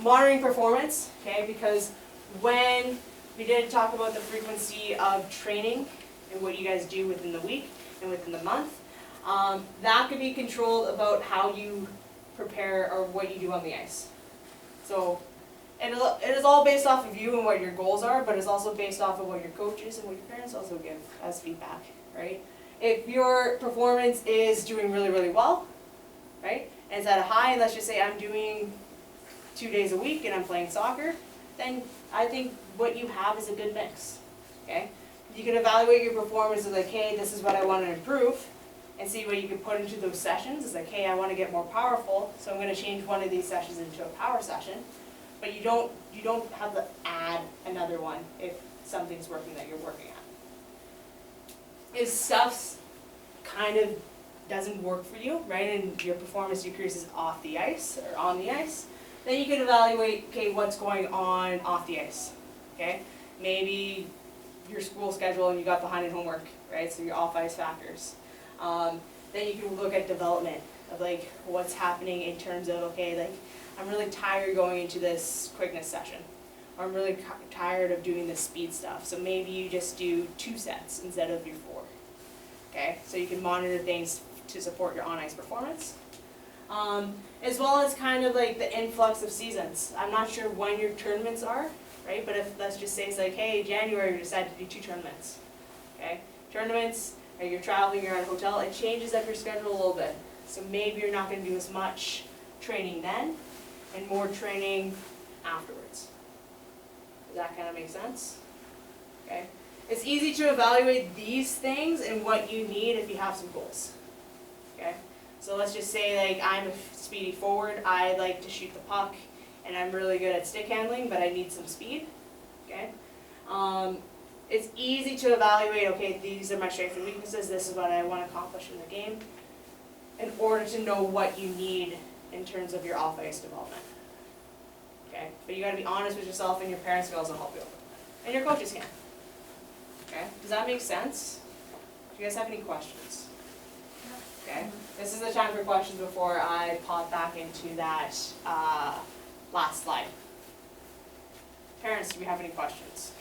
monitoring performance, okay, because when we did talk about the frequency of training and what you guys do within the week and within the month, that could be controlled about how you prepare or what you do on the ice. So it is all based off of you and what your goals are, but it's also based off of what your coaches and what your parents also give as feedback, right? If your performance is doing really, really well, right, and it's at a high, and let's just say I'm doing 2 days a week and I'm playing soccer, then I think what you have is a good mix, okay? You can evaluate your performance as like, hey, this is what I want to improve, and see what you can put into those sessions. It's like, hey, I want to get more powerful, so I'm going to change one of these sessions into a power session. But you don't have to add another one if something's working that you're working at. If stuff's kind of doesn't work for you, right, and your performance decreases off the ice or on the ice, then you can evaluate, okay, what's going on off the ice, okay? Maybe your school schedule and you got behind in homework, right, so your off-ice factors. Then you can look at development of like what's happening in terms of, okay, like I'm really tired going into this quickness session, or I'm really tired of doing this speed stuff, so maybe you just do 2 sets instead of your 4, okay? So you can monitor things to support your on-ice performance. As well as kind of like the influx of seasons. I'm not sure when your tournaments are, right? But if, let's just say it's like, hey, January you decide to do 2 tournaments, okay? Tournaments, or you're traveling, you're at a hotel, it changes up your schedule a little bit. So maybe you're not gonna do as much training then, and more training afterwards. Does that kind of make sense? Okay. It's easy to evaluate these things and what you need if you have some goals. Okay. So let's just say like I'm a speedy forward, I like to shoot the puck, and I'm really good at stick handling, but I need some speed. Okay. It's easy to evaluate, okay, these are my strengths and weaknesses, this is what I want to accomplish in the game, in order to know what you need in terms of your off-ice development. Okay, but you got to be honest with yourself, and your parents can also help you, and your coaches can. Okay, does that make sense? Do you guys have any questions? Okay, this is the time for questions before I pop back into that last slide. Parents, do we have any questions?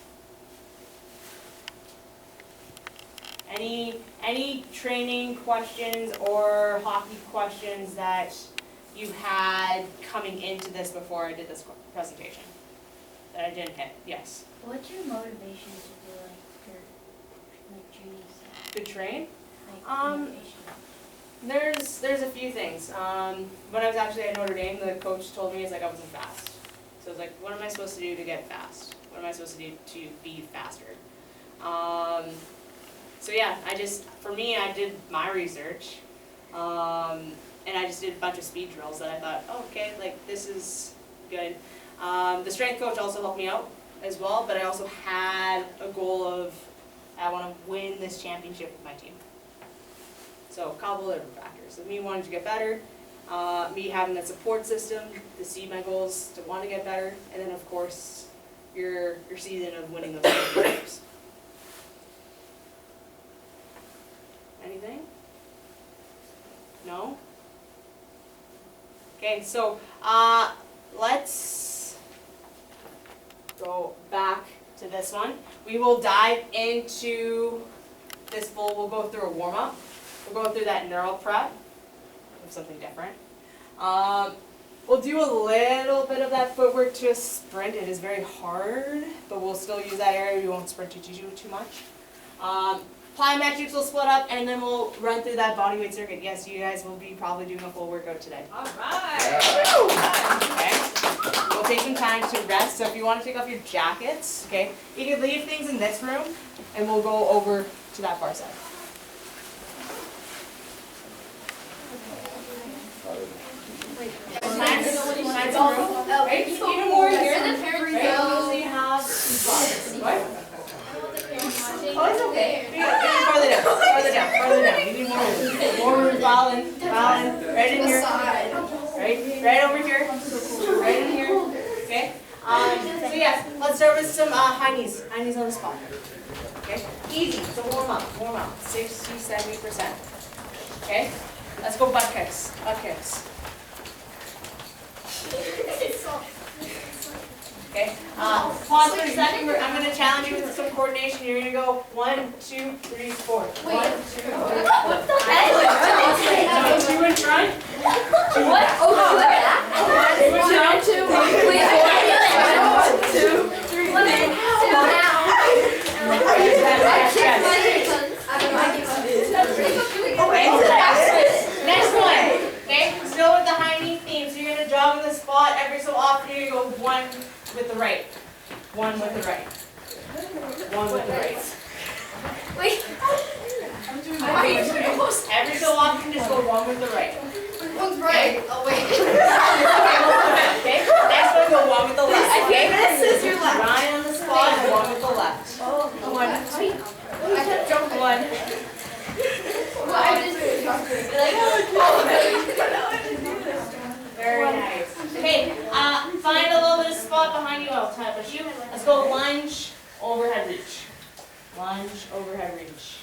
Any training questions or hockey questions that you had coming into this before I did this presentation that I didn't hit? Yes. What's your motivation to do like training stuff? To train? Like motivation? There's a few things. When I was actually at Notre Dame, the coach told me it's like I wasn't fast. So it's like, what am I supposed to do to get fast? What am I supposed to do to be faster? So yeah, for me, I did my research, and I just did a bunch of speed drills that I thought, oh, okay, like this is good. The strength coach also helped me out as well, but I also had a goal of, I want to win this championship with my team. So a couple of different factors. So me wanting to get better, me having that support system to see my goals, to want to get better, and then of course, your season of winning those championships. Anything? No? Okay, so let's go back to this one. We will dive into this full, we'll go through a warm-up. We'll go through that neural prep of something different. We'll do a little bit of that footwork to a sprint. It is very hard, but we'll still use that area. We won't sprint too much. Plyometrics will split up, and then we'll run through that bodyweight circuit. Yes, you guys will be probably doing a full workout today. All right. Okay. We'll take some time to rest. So if you want to take off your jackets, okay, you can leave things in this room, and we'll go over to that far side. Right? Even more here. Right? So you have what? Oh, it's okay. Farther down. You need more room. More room, Dryland. Right in here. Right over here. Right in here. Okay. So yes, let's start with some high knees. High knees on the spot. Okay. Easy. So warm up. 60-70%. Okay. Let's go butt kicks. Okay, pause for a second. I'm going to challenge you with some coordination. You're going to go 1, 2, 3, 4. 1, 2, 3, 4. What the heck? 2 in front. 2 What? back. Oh, that? 1, 2, 3, 4. Next one. Okay, still with the high knee theme. So you're going to jog in the spot every so often. You're going to go 1 with the right. 1 with the right. 1 with the right. Wait. Every so often, just go 1 with the right. One's right. Oh, wait. Okay, next one, go 1 with the left. Okay, This is your left. Ryan on the spot, and 1 with the left. Oh, 1. I kept jumping. 1. Well, I just Very nice. Okay, find a little bit of spot behind you. I'll tap a shoe. Let's go lunge, overhead reach. Lunge, overhead reach.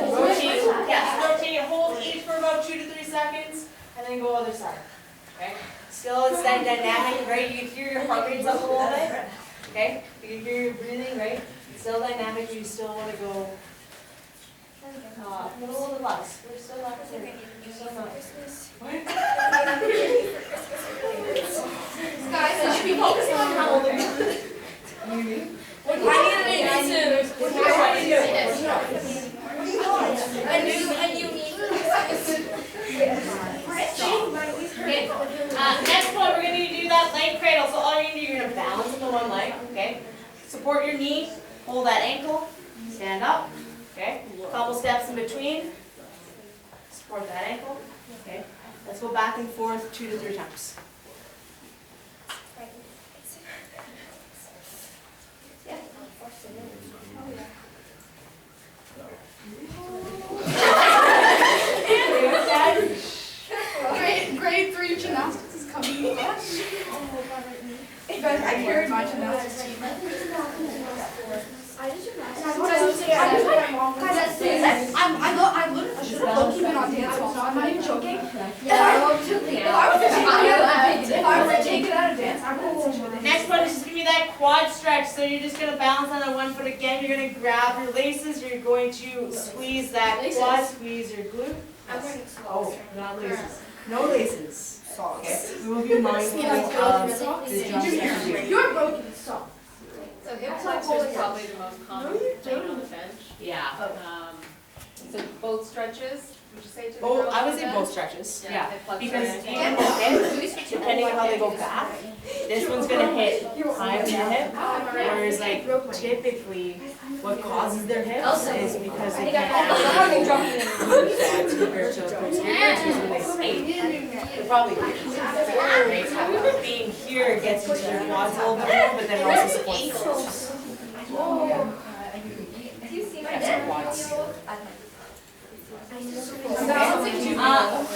Rotate, yes, rotate, hold each for about 2 to 3 seconds, and then go other side. Okay? Still it's that dynamic, right? You can hear your heart rate's up a little bit. Okay? You can hear your breathing, right? Still dynamic, but you still want to go a little bit less. We're still not here. Still not. Guys, I should be focusing on how old Next one, we're going to do that leg cradle. So all you're going to do, you're going to balance on the one leg, okay? Support your knee, hold that ankle, stand up, okay? Couple steps in between, support that ankle, okay? Let's go back and forth 2 to 3 times. Grade 3 gymnastics is coming. You guys, I carried my gymnastics team. I literally should have looked even on dance hall. I'm not even joking. If I were to take it out of dance, I would. Next one is just going to be that quad stretch. So you're just going to balance on the one foot again. You're going to grab your laces. You're going to squeeze that quad, squeeze your glute. Oh, not laces. No laces. Okay. We will be mindful of the jump that you do. You're broken socks. So hip flexor is probably the most common thing on the bench. Yeah. So both stretches, would you say to the Oh, girls I would on say the both bench? stretches. Yeah, Yeah. hip flexor Because and even the hip, depending on how they go back, this one's gonna hit high on their hip. Whereas like typically, what causes their hips is because they can't actually quads compared to posterior, which is when they skate. They're probably right? So being here gets into their quads a little bit more, but then it also supports the quads. That's quads.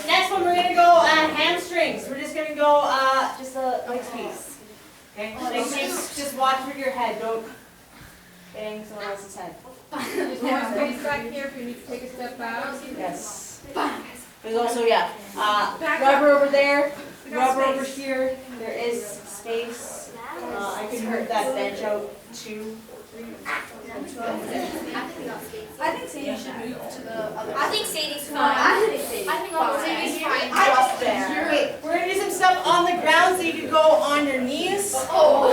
Next one, we're gonna go hamstrings. We're just gonna go just a nice piece. watch with your head, don't bang someone else's head. There's more space back here if you need to take a step back. Yes. There's also, rubber over there, rubber over here, there is space. I could move that bench out too. I think Sadie should move to the other. I think Sadie's fine. I think all Sadie's fine. Just there. Wait, we're gonna do some stuff on the ground so you can go on your knees. Oh.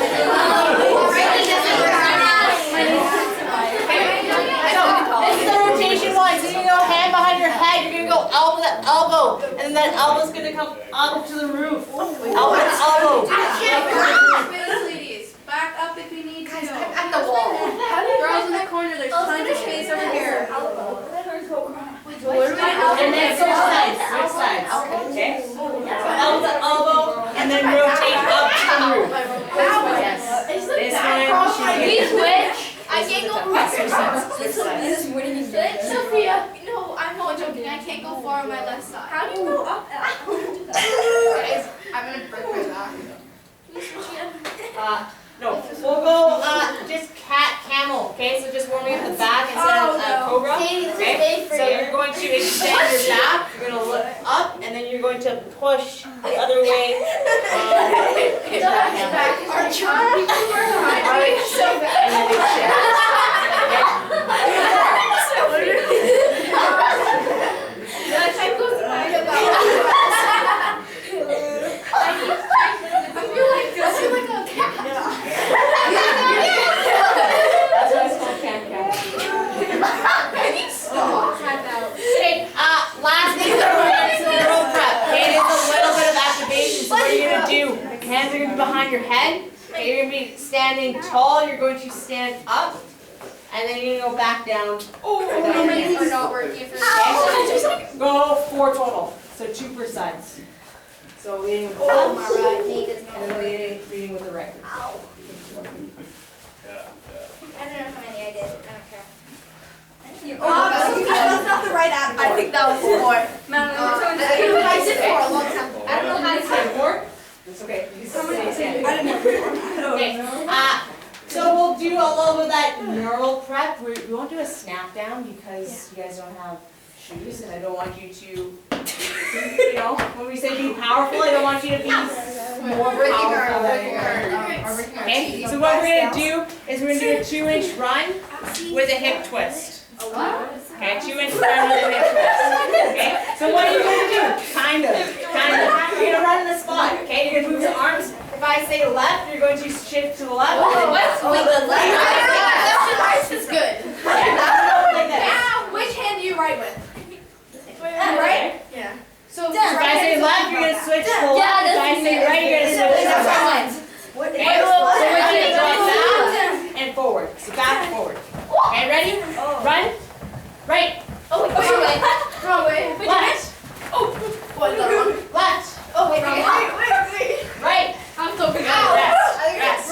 This is the rotation one, so you're gonna go hand behind your head, you're gonna go elbow to elbow, and then that elbow's gonna come up to the roof. Elbow to elbow. Ladies, back up if you need to. At the wall. Girls in the corner, there's tons of space over here. And then switch sides, okay? So elbow to elbow, and then rotate up to the roof. Yes. This one, I can't go Sophia, no, I'm not joking. I can't go far on my left side. How do you go up? Guys, I'm gonna break my back. no, we'll go just camel, okay? So just warming up the back instead of cobra. Okay? So you're going to extend your back, you're going to look up, and then you're going to push the other way. Our charm. So bad. And then extend. Okay, last thing that we're going to do is roll prep. Okay, it's a little bit of activation. So what are you going to do? Hands are going to be behind your head. Okay, you're going to be standing tall. You're going to stand up. And then you're going to go back down. Oh, my knees are not working for Okay, go 4 total. So 2 per side. So leading with the left, and then leading with the right. I don't know how many I did. I don't care. that's not the right answer. I think that was 4. I did 4 a long time ago. I don't know how to say 4. It's okay. You can say it. Okay. So we'll do a little bit of that neural prep. We won't do a snap down because you guys don't have shoes, and I don't want you to, you know, when we say be powerful, I don't want you to be more powerful than you are. Okay. So what we're gonna do is we're gonna do a 2-inch run with a hip twist. Okay, 2-inch run with a hip twist. Okay. So what are you gonna do? Kind of. You're gonna run in the spot. Okay. You're gonna move your arms. If I say left, you're going to shift to the left. With the left. This is good. Like that. Which hand do you write with? Right? Yeah. So If I say left, you're gonna switch to left. If I say right, you're gonna switch to right. Okay. So we're gonna go back and forward. So back and forward. Okay, ready? Run. Right. Wrong way. Left. What the? Left. Oh, wait. Right. I'm so big. Rest.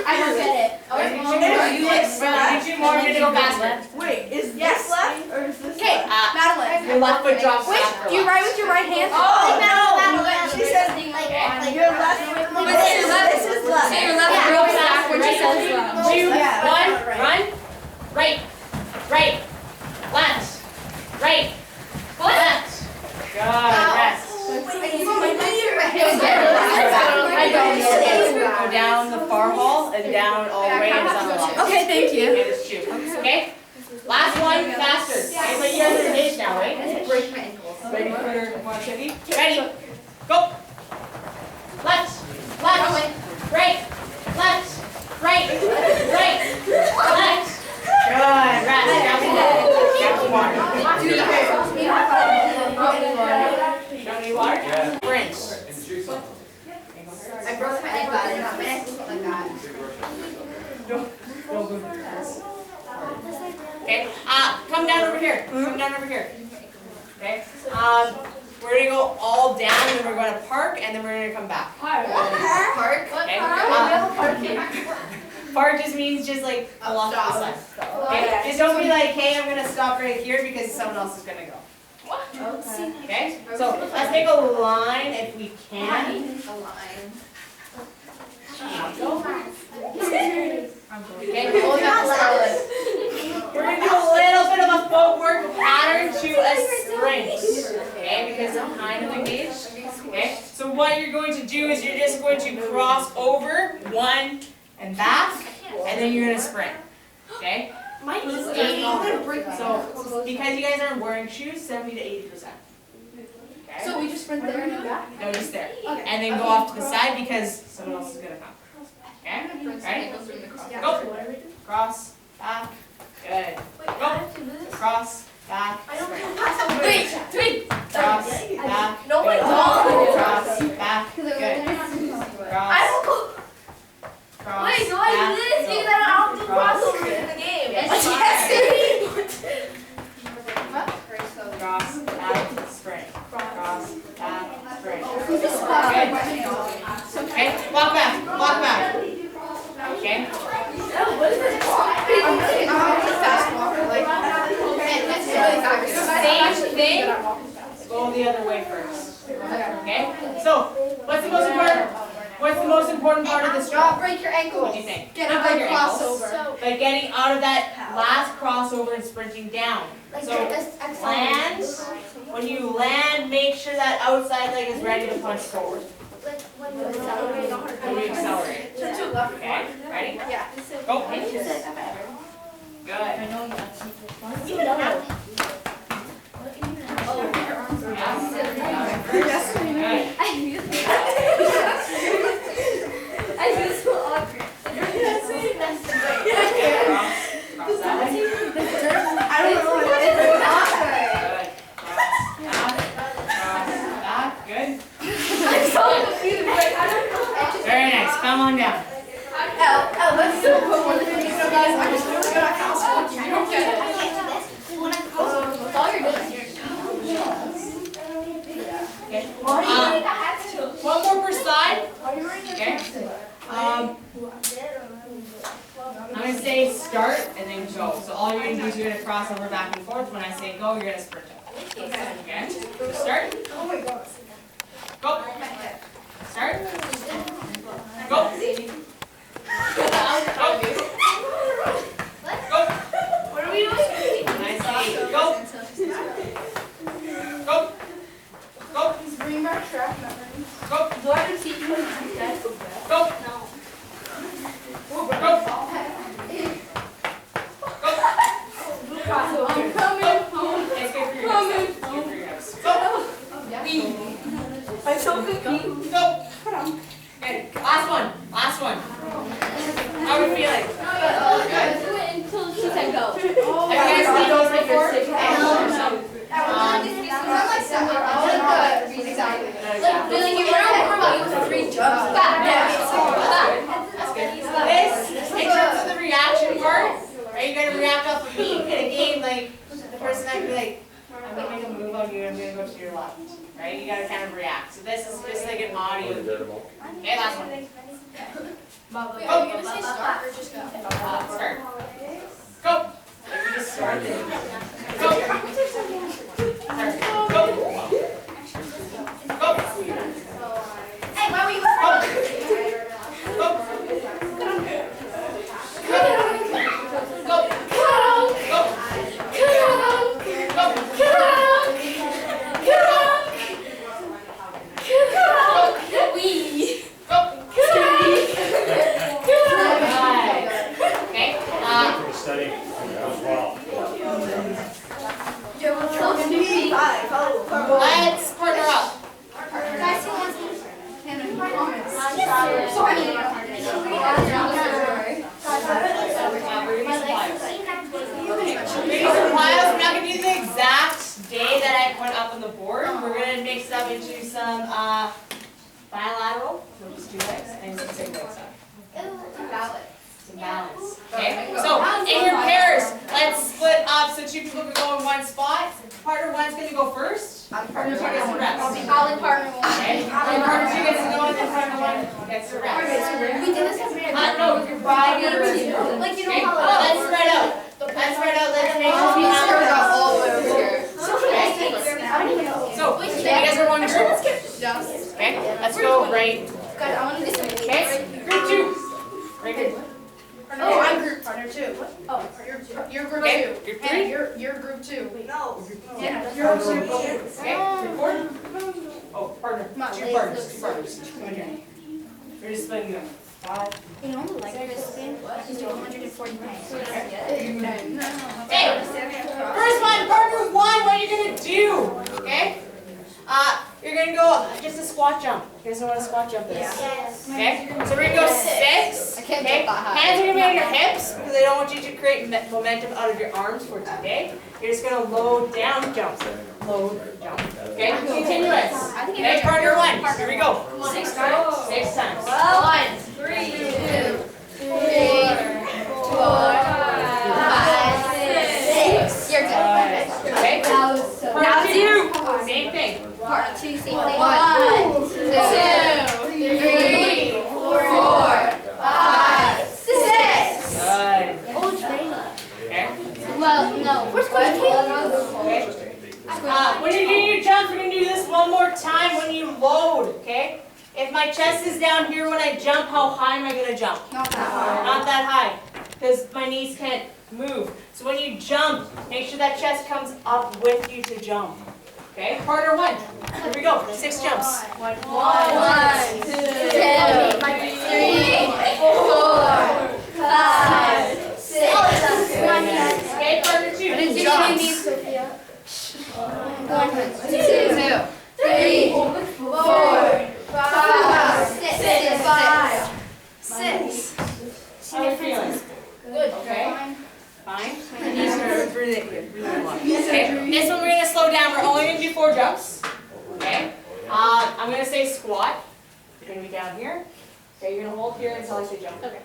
I don't get it. You 2 more. I'm gonna go faster. Wait, is Yes. this left or is this Okay, left? Madeline. Your left foot drops Which after do you left. write with your right hand? Oh, Madeline. She said your left. This is left. Say your left Yeah. real fast when she says Ready? left. 2, Yeah. 1, run. Right. Right. Left. Right. Left. Good. Rest. Go down the far hall and down all the way and on the left. Okay, thank you. Okay, this shoe. Okay? Last one, faster. Okay, but you guys are engaged now, right? Break my ankles. Ready for your activity? Ready? Go. Left. Left. Right. Left. Right. Right. Left. Good. Rest. Grab some water. Grab some water. Don't need water? Yeah. Sprint. I broke my ankle. I did not my ankle like that. Don't move. Okay, come down over here. Come down over here. Okay, we're gonna go all down, and then we're gonna park, and then we're gonna come back. Park? Okay. Park just means just like along the side. Okay, just don't be like, hey, I'm gonna stop right here because someone else is gonna go. Okay, so let's make a line if we can. A line. Okay, hold up, Scarlett. We're gonna do a little bit of a footwork pattern to a sprint. Okay, because I'm kind of engaged. Okay, so what you're going to do is you're just going to cross over one and back, and then you're gonna sprint. Okay? So because you guys aren't wearing shoes, 70 to 80%. Okay? So we just sprint there and back? No, just there. And then go off to the side because someone else is gonna come. Okay? Ready? Go. Cross, back. Good. Go. Cross, back. Wait. Cross, back. No, wait, Good. no. Cross, back. Good. Cross. Cross. Wait, no, I back. do this Go. because I don't have to cross over in the game. Yes, Cross, back, sprint. Cross, back, sprint. Okay, walk back. Okay. Same thing. Go the other way first. Okay. So, what's the most important part of this job? Break your ankle. What do you think? Get Not a break good your ankles, crossover. but getting out of that last crossover and sprinting down. So land. When you land, make sure that outside leg is ready to punch forward. When you accelerate. Okay. Ready? Yeah. Go. Good. Very nice. Come on down. Let's do one more thing. So guys, I'm just going to go to house. You don't get it. That's all you're doing. Okay. One more per side. Okay. I'm going to say start and then go. So all you're going to do is you're going to cross over back and forth. When I say go, you're going to sprint it. Okay. Start. Oh my god. Go. Start. Go. Go. What are we doing? When I say go. Go. Go. Bring back track memories. Go. Do I have to teach you how to do that? Go. No. Go. I'm coming home. It's good for your hips. It's good for your hips. Go. I'm so good. Go. Okay. Last one. How are we feeling? Do it until she said go. Have you guys done those before? In terms of the reaction part, are you going to react off of me in a game like the person that could be like, I'm going to make a move on you, I'm going to go to your left. Right? You got to kind of react. So this is just like an audio. Okay, last one. Are you gonna say start or just go? Start. Go. Like we just started. Go. Start. Go. Go. Hey, why were you Go. Go. Studying as well. Let's partner up. We're not going to do the exact day that I put up on the board. We're going to mix it up into some bilateral, so just 2 legs, and some single legs up. Some balance. Okay? So, in your pairs, let's split up so 2 people can go in one spot. Partner 1's going to go first. Partner 2 gets the rest. Okay? Partner 2 gets to go, and then partner 1 gets the rest. We did this every No, you're by your Like, you know okay? how Let's spread out. Let's spread out. Let's make sure we have all the way over here. So, you guys are one group. Okay, let's go right. Guys, I want to do this. Okay, group 2 Partner two. Oh, you're group Okay, two. you're three? And you're group two. No. Yeah. Okay, record. Oh, partner, Come on, two ladies, partners, let's- two partners. Come in here. We're just splitting them. 5. You know, like this thing, just do 140 pounds. Okay, first one, partner 1, what are you gonna do? Okay? You're gonna go just a squat jump. You guys know what a squat jump is? Yes. Okay, so we're gonna go 6. I can't Okay, jump that high. hands are gonna be on your hips because I don't want you to create momentum out of your arms for today. You're just gonna load down jump. Load jump. Okay, continuous. Okay, partner 1. Here we go. 6 times. 6 times. 1, 3, 2, 3, 4, 5, 6. You're good. Okay. Now Partner 2. you. Same thing. Part 2, same thing. 1, 2, 3, 4, 5, 6. Good. Okay. Well, no. Okay. When you're doing your jumps, we're gonna do this one more time when you load, okay? If my chest is down here when I jump, how high am I gonna jump? Not that hard. Not that high, because my knees can't move. So when you jump, make sure that chest comes up with you to jump. Okay, partner 1. Here we go, 6 jumps. 1, 1, 2, 3, 4, 5, 6. Okay, partner 2. 1, 2, 3, 4, 5, 6. How are you feeling? Good. Okay. Fine. My knees are really long. Okay. This one we're gonna slow down. We're only gonna do 4 jumps. Okay. I'm gonna say squat. You're gonna be down here. Okay. You're gonna hold here until I say jump. Okay.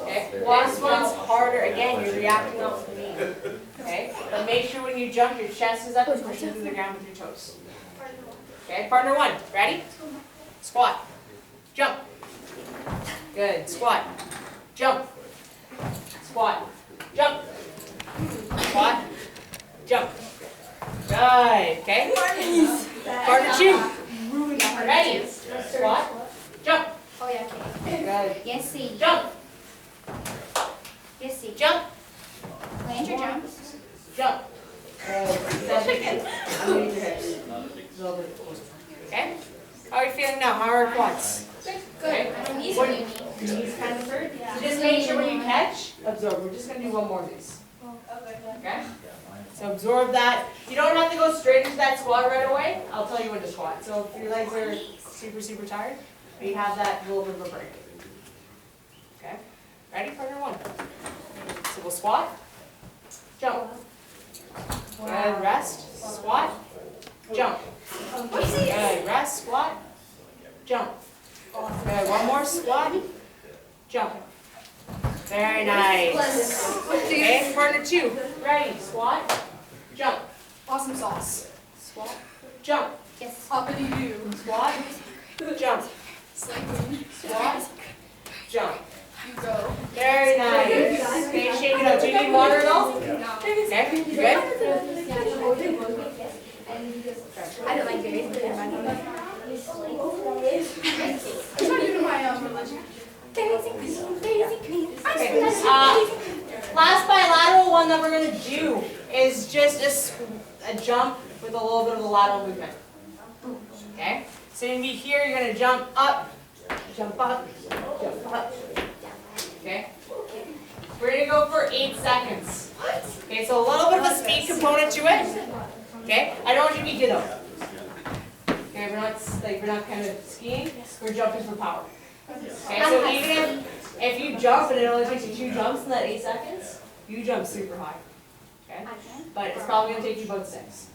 Okay. Last one's harder. Again, you're reacting off the knee. Okay. But make sure when you jump, your chest is up and pushing through the ground with your toes. Okay. Partner 1. Ready? Squat. Jump. Good. Squat. Jump. Squat. Jump. Squat. Jump. Good. Okay. Partner 2. Ready. Squat. Jump. Oh, yeah, okay. Good. Yes, see. Jump. Yes, see. Jump. Land your jumps. Jump. Good. I'm gonna use your hips. A little bit closer. Okay. How are you feeling now? How are your quads? Okay. What- Knees kind of hurt. So just make sure when you catch, absorb. We're just gonna do one more of these. Okay? So absorb that. You don't have to go straight into that squat right away. I'll tell you when to squat. So if your legs are super tired, you have that little bit of a break. Okay? Ready? Partner 1. So we'll squat. Jump. Good. Rest. Squat. Jump. Good. Rest. Squat. Jump. Good. One more. Squat. Jump. Very nice. Okay, partner 2. Ready. Squat. Jump. Awesome sauce. Squat. Jump. Yes. Uppity do. Squat. Jump. Squat. Jump. You go. Very nice. Okay, shake it up. Do you need water at all? Okay, you good? I don't like berries, but they're fun. It's not even my religion. Okay. Last bilateral one that we're going to do is just a jump with a little bit of a lateral movement. Okay? So you're going to be here, you're going to jump up, jump up, jump up. Okay? We're going to go for 8 seconds. Okay, so a little bit of a speed component to it. Okay? I don't want you to be ditto. Okay, we're not kind of skiing, we're jumping for power. Okay, so even if you jump and it only takes you 2 jumps in that 8 seconds, you jump super high. Okay? But it's probably going to take you about 6.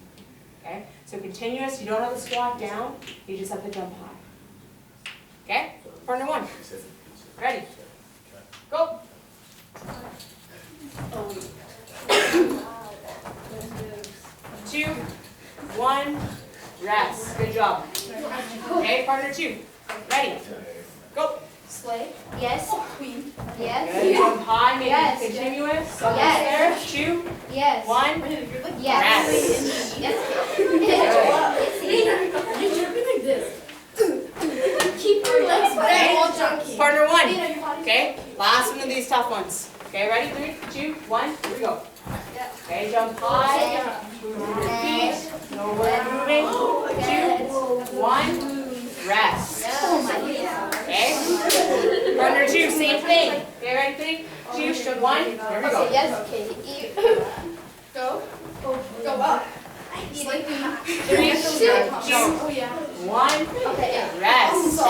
Okay? So continuous, you don't have to squat down, you just have to jump high. Okay? Partner 1. Ready? Go. 2, 1, rest. Good job. Okay, partner 2. Ready? Go. Slay. Yes. Queen. Yes. Good. Jump high, make Yes. it continuous. So Yes. there. 2, Yes. 1, Yes. rest. Yes. Keep your legs back while junkie. Partner 1. Okay, last one of these tough ones. Okay, ready? 3, 2, 1, here we go. Okay, jump high, move your feet, nowhere moving. 2, 1, rest. Okay? Runner 2, same thing. Okay, ready? 3, 2, 1, here we go. Yes, okay. Go. Go up. 3, 2, 1, Okay. rest.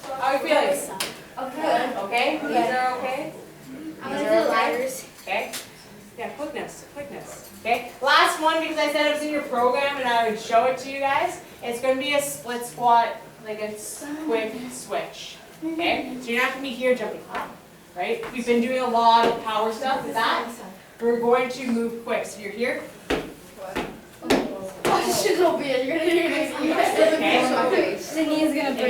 How are you feeling? Okay. Okay? These are okay? I'm gonna do lighters. Okay? Yeah, quickness. Okay? Last one, because I said it was in your program and I would show it to you guys. It's going to be a split squat, like a quick switch. Okay? So you're not going to be here jumping up, right? We've been doing a lot of power stuff with that. We're going to move quick. So you're here. Oh, this shit's so big. You're gonna Okay? The knee's gonna break.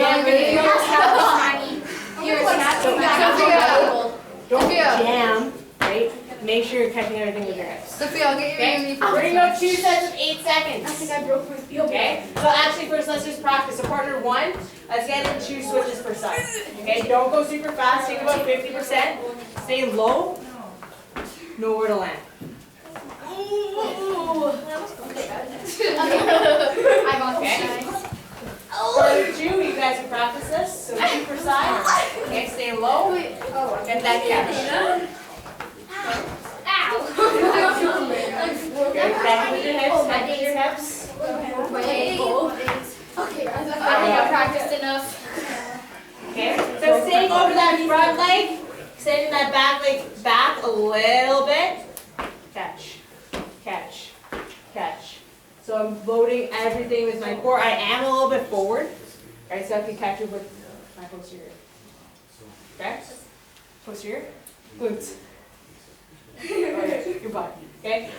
Don't jam, right? Make sure you're catching everything with your hips. Sophia, I'll get your Okay? We're going to go 2 sets of 8 seconds. I think I broke my heel. Okay? So actually first let's just practice. So partner 1, let's get in 2 switches per side. Okay? Don't go super fast. Take about 50%. Stay low. Nowhere to land. I got Okay? Partner 2, you guys can practice this. So 2 per side. Okay? Stay low. Get that catch. Okay? Back with your hips. Back with your hips. Okay, I think I practiced enough. Okay? So staying over that front leg. Extending that back leg back a little bit. Catch. Catch. Catch. So I'm loading everything with my core. I am a little bit forward. Right, so I can catch it with my posterior. Okay? Posterior. Glutes. Okay, your butt. Okay?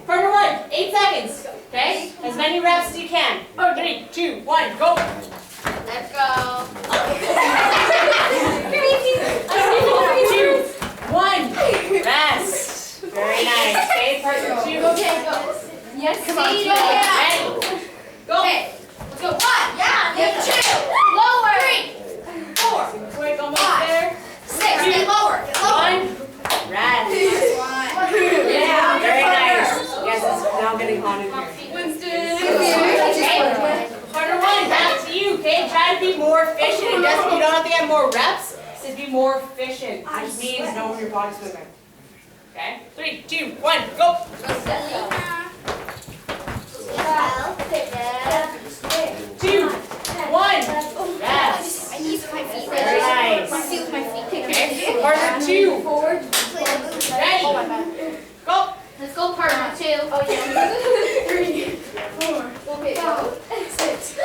Partner 1, 8 seconds. Okay? As many reps as you can. 3, 2, 1, go. Let's go. 2, 1, rest. Very nice. Okay, partner 2. Okay, go. Yes, Come on, see? go. Ready? Go. Okay, let's go. 1, yeah, 2, lower. 3, 4, Quick, almost there. 6, get lower, get lower. 1, rest. Yeah, very nice. Yes, it's now getting hot in here. Okay, partner 1, back to you. Okay, try to be more efficient. It doesn't. You don't have to get more reps. Just be more efficient. Which means know when your body's moving. Okay, 3, 2, 1, go. 2, 1, rest. I use my feet. Very nice. I feel my feet. Okay, partner 2. Ready? Go. Let's go, partner 2. Oh, yeah. 3, 4, okay, go. 6.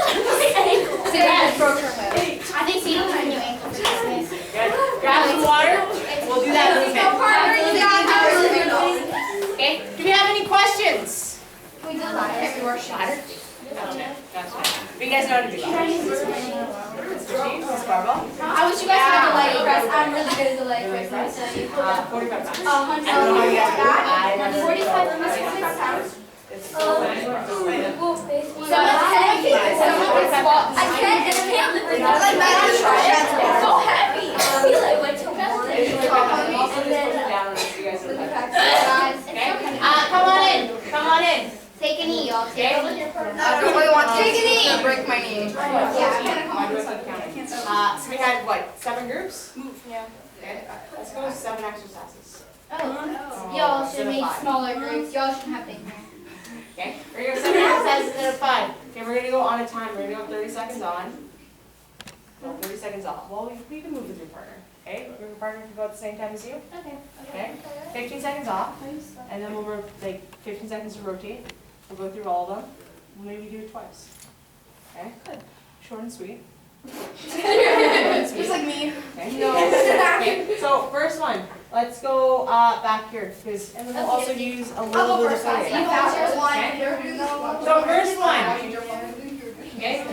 Rest. Broke her hip. I think she has a new ankle fitness. Good. Grab some water. We'll do that movement. Okay. Do we have any questions? We did that. Ladder? Gotcha. But you guys know how to do that. Miss Barbell? I wish you guys had the leg press. I'm really good at the leg press. 45 pounds. 100. I don't know how you guys do it. 45 pounds. It's Someone I can't, and I can't lift it. Like that, I'm trying. It's so heavy. I feel like went to Come on in. Take a knee, y'all. Okay. Take a knee. Break my knee. So we had what, 7 groups? Yeah. Okay. Let's go with 7 exercises. Y'all should make smaller groups. Y'all shouldn't have big ones. Okay. We're gonna go 7 exercises instead of 5. Okay, we're gonna go on a timer. We're gonna go 30 seconds on. No, 30 seconds off. Well, you can move with your partner. Okay? Your partner can go at the same time as you. Okay. 15 seconds off. And then we'll like 15 seconds to rotate. We'll go through all of them. We'll maybe do it twice. Okay? Good. Short and sweet. Just like me. Okay. Okay. So first one. Let's go back here, because and then we'll also use a little bit of footing. So first one. Okay.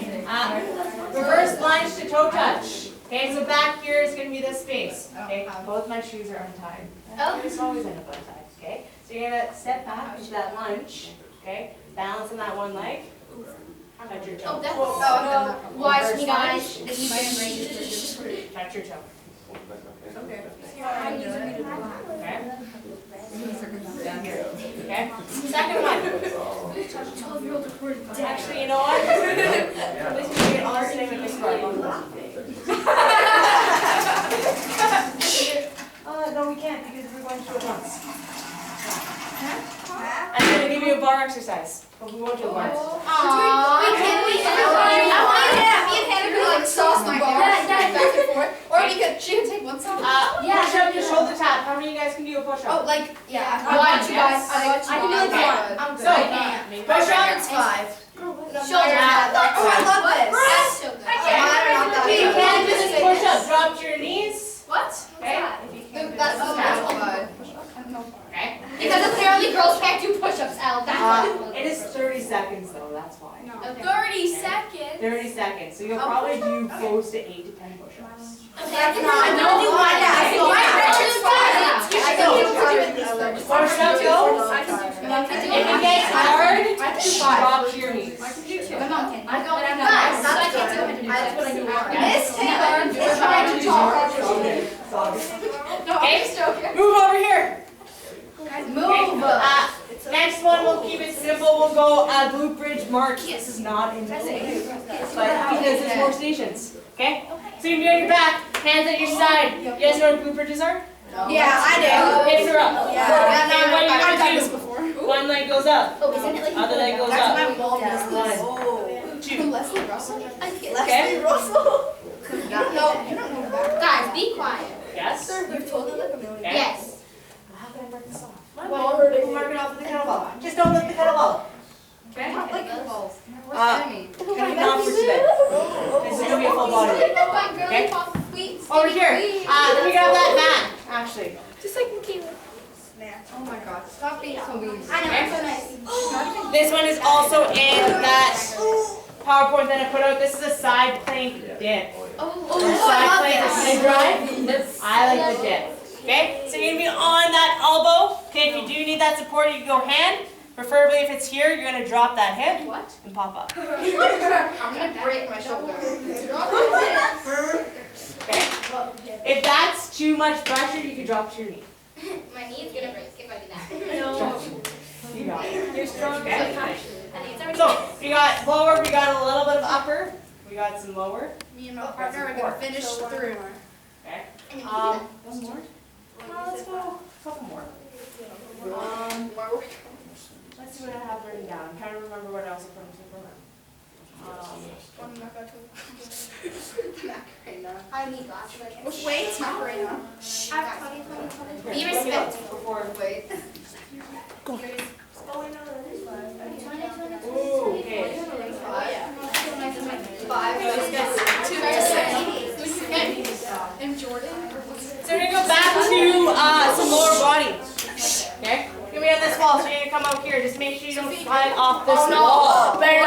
Reverse lunge to toe touch. Okay, so back here is going to be this space. Okay, both my shoes are untied. It's always end up untied. Okay, so you're going to step back into that lunge. Okay, balance on that one leg. Touch your toe. Watch Reverse me, lunge. guys. Touch your toe. Okay. Okay. Down here. Okay. Second one. Actually, you know what? At least we get all our same in this part. No, we can't because we're going to do it once. I'm gonna give you a bar exercise, but we won't do a bar exercise. I want me and Hannah could like sauce the bar back and forth. Or she could take one side. Push up your shoulder tap. How many of you guys can do a push up? Oh, like, yeah. I got you guys. I can do like one. So, push up. It's 5. Shoulder tap. Oh, I love this. That's so good. You can just push up. Drop to your knees. What? Okay. That's so good. Okay. Because apparently girls can't do push-ups, Al. That's why. It is 30 seconds though. That's why. 30 seconds. 30 seconds. So you'll probably do close to 8 to 10 push-ups. That's not. I know you want that. Push up, go. If it gets hard, drop to your knees. Miss Taylor is trying to talk. Okay. Move over here. Move. Next one, we'll keep it simple. We'll go glute bridge march. This is not in the but because there's more stations. Okay? So you're gonna be on your back, hands at your side. You guys know what glute bridges are? Yeah, I do. Hips are up. Yeah. Okay, what are you I've done gonna this do? before. One leg goes up. Oh, isn't it like Other leg goes that's up. my wall. One, two. Leslie Russell? Okay? Russell? No, you don't know that. Guys, be quiet. Yes? You've told it like a million. Okay. Yes. How can I mark this off? Well, We'll mark it off with the kettlebell. Just don't lift the kettlebell. Okay? Not like balls. Can you not push today? This is gonna be a full body. Okay? Over here. Let me grab that mat. Actually. Just like Michaela. Oh my god, stop being so mean. I know, Okay. it's so nice. This one is also in that PowerPoint that I put out. This is a side plank dip. Oh, Side plank or side drive. I like the dip. Okay? So you're gonna be on that elbow. Okay, if you do need that support, you can go hand. Preferably if it's here, you're gonna drop that hip What? and pop up. I'm gonna break my shoulder. Okay? If that's too much pressure, you can drop to your knee. My knee's gonna break if I do that. You got it. You're strong. Okay. Okay. So we got lower, we got a little bit of upper, we got some lower. Me and my partner are gonna finish through. Okay. One more. Let's go a couple more. Let's see what I have written down. I'm trying to remember what else I put into the program. I need glasses. Which weights? Macarena. Be Here, look it up respectful. before. Wait. Ooh, okay. 5. So this guy's 2 and Jordan. So we're gonna go back to some lower body. Okay? You're gonna be on this wall, so you're gonna come out here. Just make sure you don't slide off this wall. Better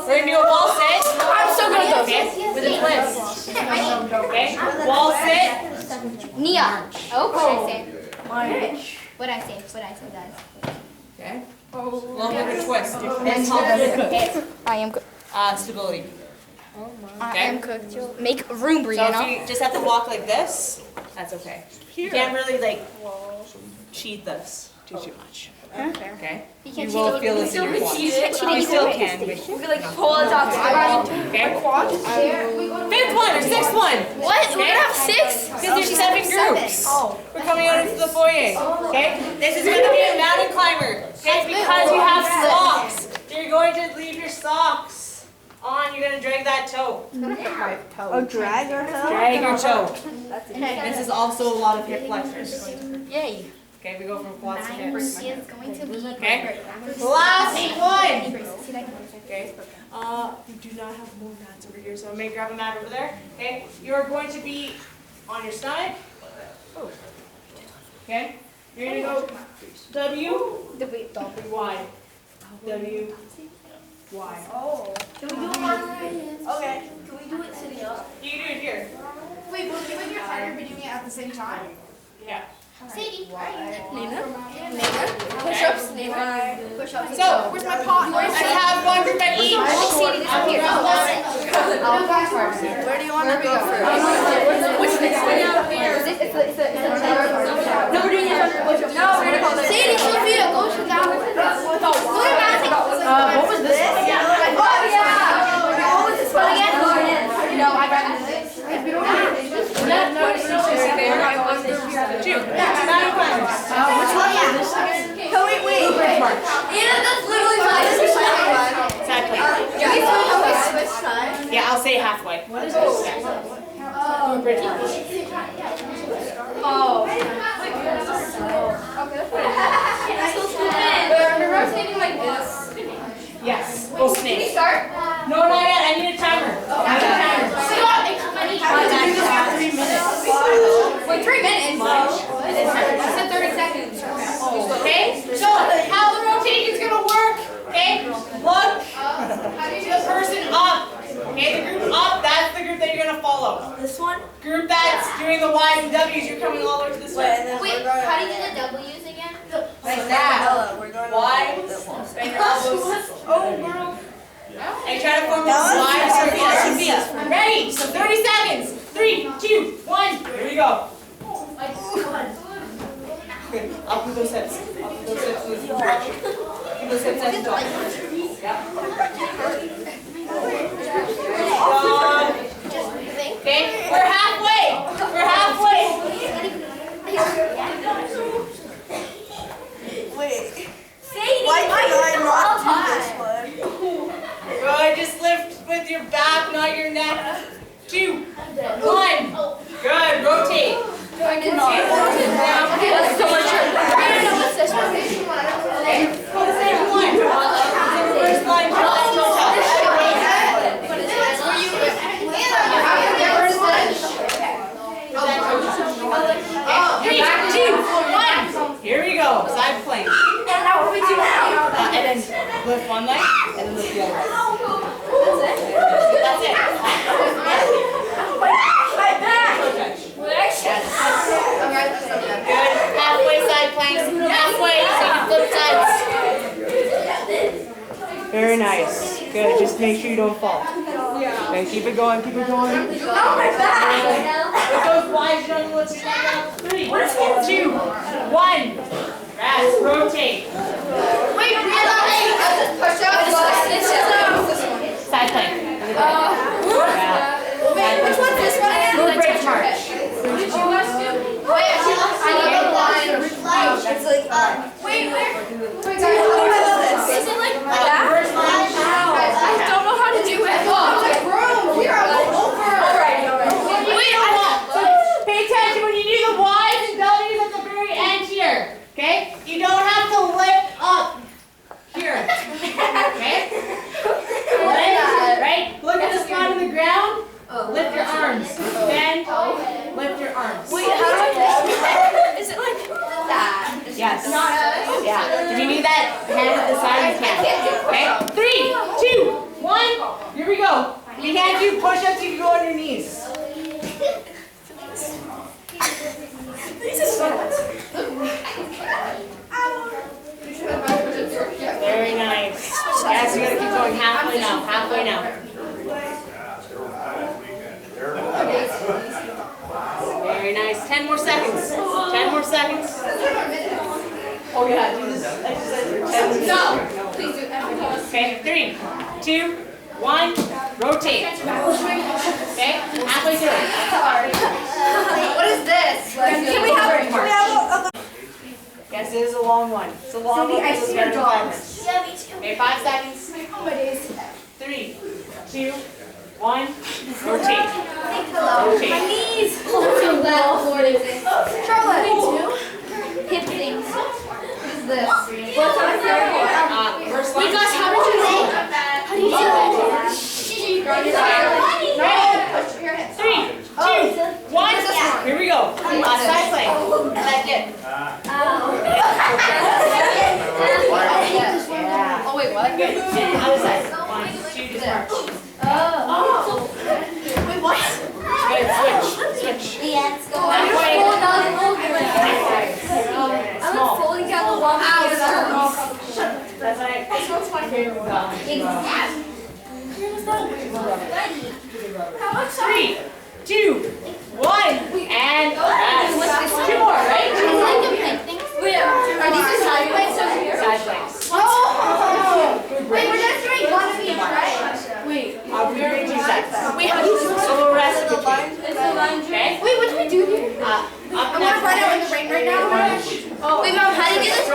We're gonna do a wall sit. I'm so good at those. Okay? With a twist. Okay? Wall sit. Nia. Oh, what did I say? What did I say, guys? Okay? A little bit of a twist. And I am good. stability. I Okay? am cooked. Make room, So Brianna. if you just have to walk like this, that's okay. You can't really like cheat this too much. Okay? You will feel this in your quads. You still can, but like pull it up. okay? Fifth one or sixth one. What? We're gonna have 6? Because there's 7 groups. We're coming out into the foyer. Okay? This is going to be a mountain climber. Okay? Because you have socks. You're going to leave your socks on. You're going to drag that toe. Oh, drag your toe? Drag your toe. This is also a lot of hip flexors. Yay. Okay, we go from quads to hips. Is going to be Okay? Last one. Okay? We do not have more mats over here, so I may grab a mat over there. Okay? You're going to be on your stomach. Okay? You're going to go W, Y. W, Y. Can we do it okay, can we do it sitting up? You can do it here. Wait, will you and your partner be doing it at the same time? Yeah. Sadie, Push-ups. Push-ups. So, where's my pot? I have one group at each. Sadie, I will grab one. Where do you want to go first? Which No, we're doing it under push-ups. No, we're gonna call this. Sadie, Sophia, go to that one. What was this one again? Oh, yeah. What was this one again? No, I got this. If we don't have it, just Which one is this again? Oh, wait. Anna, that's literally mine. Exactly. Yeah, I'll say halfway. What is this? Bridge march. Oh. We're rotating like this. Yes. We'll Can you snake. start? No, not yet. I need a timer. I need a timer. I 3 minutes. Wait, 3 minutes? I said 30 seconds. Okay? So how the rotation's gonna work? Okay? Look. The person up. Okay, the group up, that's the group that you're gonna follow. This one? Group that's doing the Y's and W's, you're coming all the way to this way. Wait, how do you do the W's again? Like that. Y. Bend your elbows. Oh, girl. And try to form a Y. Ready? So 30 seconds. 3, 2, 1. Here we go. Okay, up with those hips. Up with those hips in this direction. Keep those hips as you go. Yeah. Okay, we're halfway. We're halfway. Wait. Why can I not do this one? Good, just lift with your back, not your neck. 2, 1. Good, rotate. Okay, that's so much. What's this one? Go the same one. Reverse line, toe Three, 2, 1. Here we go. Side plank. And now what do we do now? And then lift one leg, and then lift the other leg. That's it. My back! Good. Halfway side planks. Halfway. So you can flip sides. Very nice. Good. Just make sure you don't fall. Okay, keep it going. Keep it going. Oh, my back! With those wide shoulders, let's stand up. 3, 2, 1. Rest. Rotate. Wait, push up. Side plank. Yeah. Wait, which one's this one again? Go bridge march. Wait, I need a line. It's like, Wait, where? Is it like that? First line. I don't know how to do it. Oh, we are over. Wait, so pay attention when you do the Y's and W's at the very end here. Okay? You don't have to lift up here. Okay? Right? Look at the spot on the ground. Lift your arms. Bend. Lift your arms. Wait, how do I Is it like that? Yes. Yeah. If you need that hand at the side, you can. Okay? 3, 2, 1. Here we go. If you can't do push-ups, you can go on your knees. Very nice. Yes, you gotta keep going halfway now. Halfway now. Very nice. 10 more seconds. 10 more seconds. Oh yeah, do this exercise for 10 minutes. No. Please do it. Okay, 3, 2, 1. Rotate. Okay, halfway through. What is this? Can we have a Yes, it is a long one. It's a long one. I It's see better your than 5 dogs. minutes. Yeah, me too. Okay, 5 seconds. 3, 2, 1. Rotate. Rotate. My knees! Charlotte. Hip things. What is this? What's on here? First Wait, line. gosh, how did you make that? How do you do it? Push your hips. 3, 2, 1. Here we go. Side plank. That's it. Yeah. Oh, wait, what? Good. Other side. 1, 2, just march. Oh. Wait, what? Good. Switch. Yeah, it's going. Halfway. I'm Small. fully got the one That's my favorite one. How much? 3, 2, 1. And rest. 2 more, right? Wait, are these the side planks over here? Side planks. Oh! Good Wait, we're break. just doing one of each, right? Wait. We're doing 2 sets. Wait, how do you do So we'll rest in between. It's a lunge. Okay? Wait, what do we do here? Up I'm gonna run out in the rain right now. Wait, Mom, how do you do this?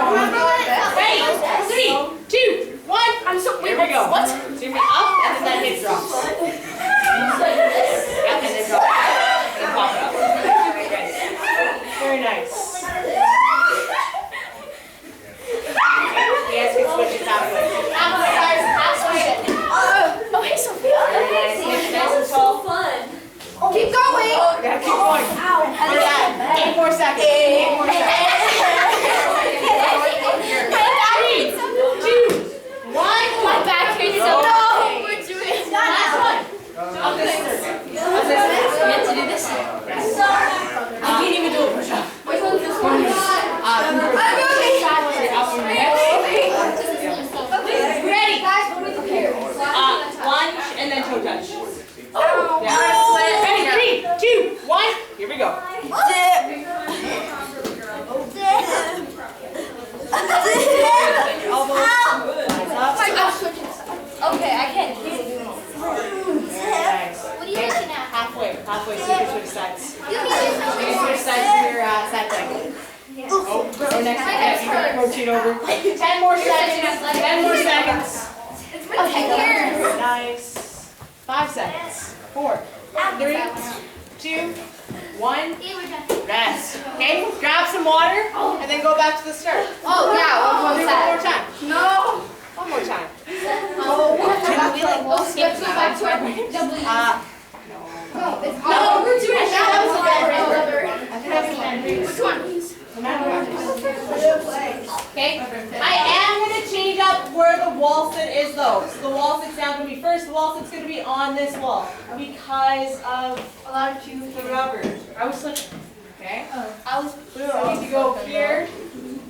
Ready? 3, 2, 1. I'm so. Here we go. What? So you're gonna be up and then that hip drops. Yep, and then drop. And pop it up. Very nice. Yes, we switch it halfway. Halfway, guys. Halfway. Oh, hey, Sophia. Very nice. Hips nice and tall. Keep going. Yeah, keep going. We're at 8 more seconds. 8 more seconds. 3, 2, 1. My back hurts so Go. no, we're doing it. Last one. Up this circuit. Up this circuit. You meant to do this? Yes. I can't even do a push-up. Which one's this one? I'm moving. Up from your hips. Ready? Guys, what do we do here? Lunge and then toe touch. Oh, Yeah. Ready? 3, 2, 1. Here we go. Elbows. Eyes up. Okay, I can't. Very nice. What are you looking at? Halfway. Halfway so you can switch sides. You can switch sides to your side plank. Oh, go next to that. You can rotate over. 10 more seconds. 10 more seconds. Okay, Nice. 5 seconds. 4, 3, 2, 1. Rest. Okay, grab some water and then go back to the start. Oh, yeah, One more time. No. One more time. Let's go back to our No, we're doing it now. Which one? Okay, I am going to change up where the wall sit is though. So the wall sit's now going to be first. The wall sit's going to be on this wall because of A lot of cheese. the rubber. I was switching. Okay. I was. So you need to go here.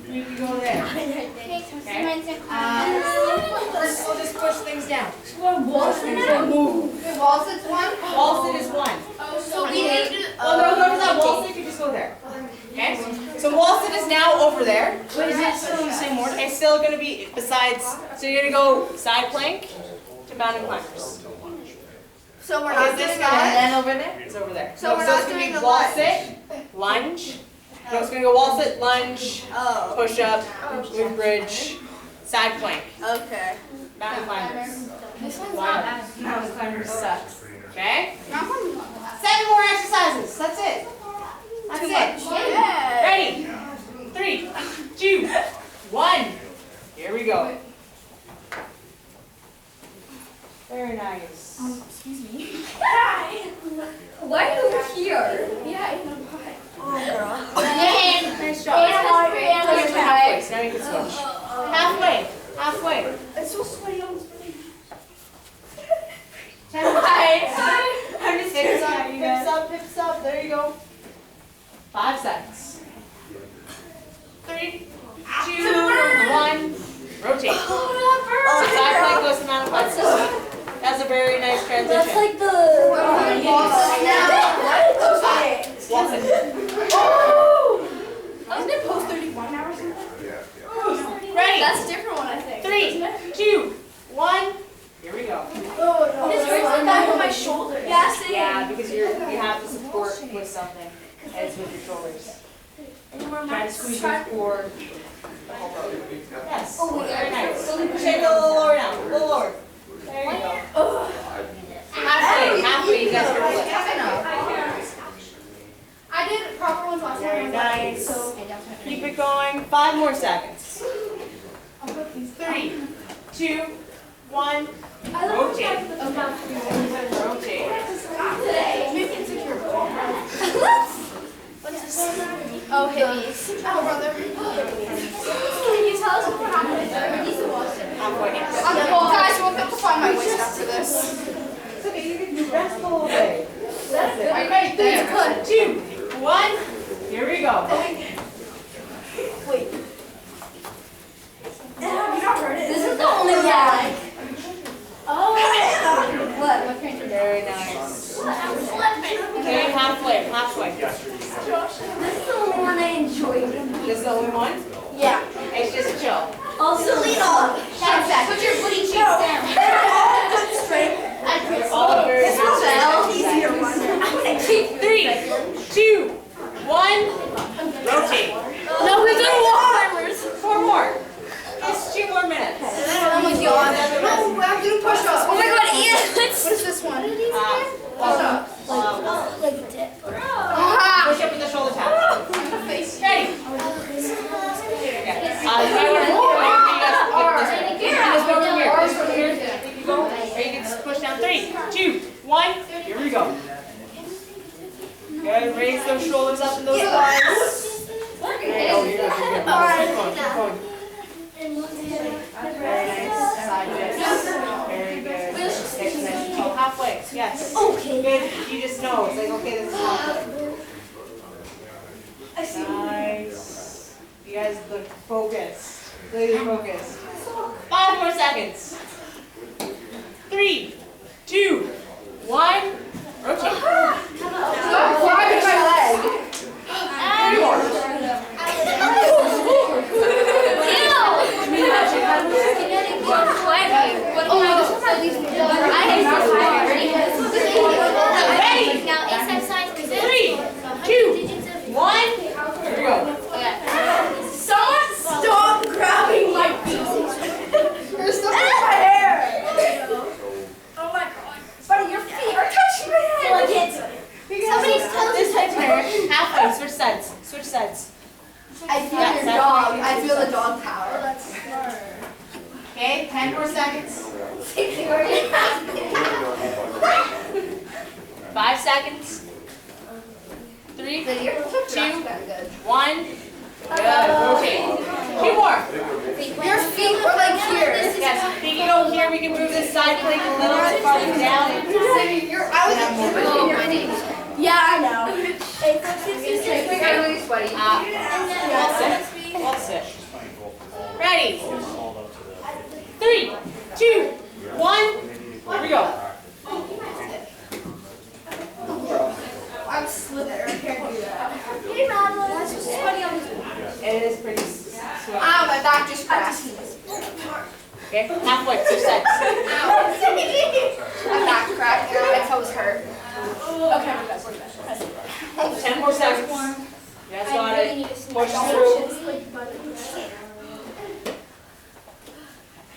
You need to go there. First, we'll just push things down. Wall sits one? Wall sit is 1. So we need to. Well, no, whoever's that wall sit, you just go there. Okay? So wall sit is now over there. Wait, is it still in the same order? It's still going to be besides, so you're going to go side plank to mountain climbers. So we're Okay, not this doing guy, and that? then over there, it's over there. So we're it's not gonna doing be the wall lunge. sit, lunge. No, it's going to go wall sit, lunge, Oh. push up, move bridge, side plank, Okay. mountain climbers. This one's Wow. not bad. Mountain climbers sucks. Okay? Not one. 7 more exercises. That's it. That's Too it. much. Yeah. Ready? 3, 2, 1. Here we go. Very nice. Excuse me. Why are you over here? Yeah, in the pot. Nice job. Halfway, so now you can switch. Halfway. Halfway. It's so sweaty on this plate. 10 more seconds. I'm just Hips up, hips up, hips up. There you go. 5 seconds. 3, 2, 1. Rotate. So side plank goes to mountain climbers. That's a very nice transition. That's like the. Wall sit. Wasn't it post 31 hours? Ready? That's a different one, I think. 3, 2, 1. Here we go. It's right back on my shoulder. Yeah, same. Yeah, because you have to support with something. And it's with your shoulders. Try to squeeze your core. Yes. Very nice. Shake it a little lower down. A little lower. There you go. Halfway. Halfway. You guys are good. I did proper ones last Very time. nice. Keep it going. 5 more seconds. 3, 2, 1. Rotate. Rotate. Oh, hippies. Oh, brother. Can you tell us what happened? Halfway. Guys, we'll have to find my waist after this. It's okay. You can rest the whole day. That's it. Right there. 3, 2, 1. Here we go. Wait. This is the only one. Oh. What? Very nice. Okay, halfway. Halfway. This is the only one? Yeah. It's just chill. Also lean off. Put your booty cheeks down. Good strength. It's all very This one's an easier one. 3, 2, 1. Rotate. No, we're doing wall climbers. 4 more. Just 2 more minutes. Oh my god. No, I'm doing push-ups. Oh my god, Ian. What is this one? Push-ups. Like dip. Push up with the shoulder taps. Ready? You might want to here. You go. Or you can just push down. 3, 2, 1. Here we go. Good. Raise those shoulders up and those thighs. There you go. You're good. Keep going. Very nice. Side dips. Very good. Okay, nice. Oh, halfway. Yes. Okay. Good. You just know. It's like, okay, this is halfway. Nice. You guys look focused. Really focused. 5 more seconds. 3, 2, 1. Rotate. Grabbing my leg. 3 more. Ready? Now, exercise 3, 2, 1. Here we go. Someone stop grabbing my feet. You're still touching my hair. Oh my god. Buddy, your feet are touching my hair. Somebody's telling This side's hair. Halfway. Switch sides. Switch sides. I feel Yeah, your that's dog. right. I feel the dog power. That's smart. Okay, 10 more seconds. 5 seconds. 3, 2, 1. Good. Rotate. 2 more. Your feet are like here. Yes. We can go here. We can move this side plank a little bit farther down. Yeah, I know. I'm really sweaty. All sit. All sit. Ready? 3, 2, 1. Here we go. I'm slithering. I can't do that. Hey, Madeline. That's just sweaty on his It is pretty sweaty. Ow, my back just cracked. Okay, halfway. Switch sides. My back cracked. My toes hurt. Okay, I'm back. 10 more seconds. You guys got it. Push through.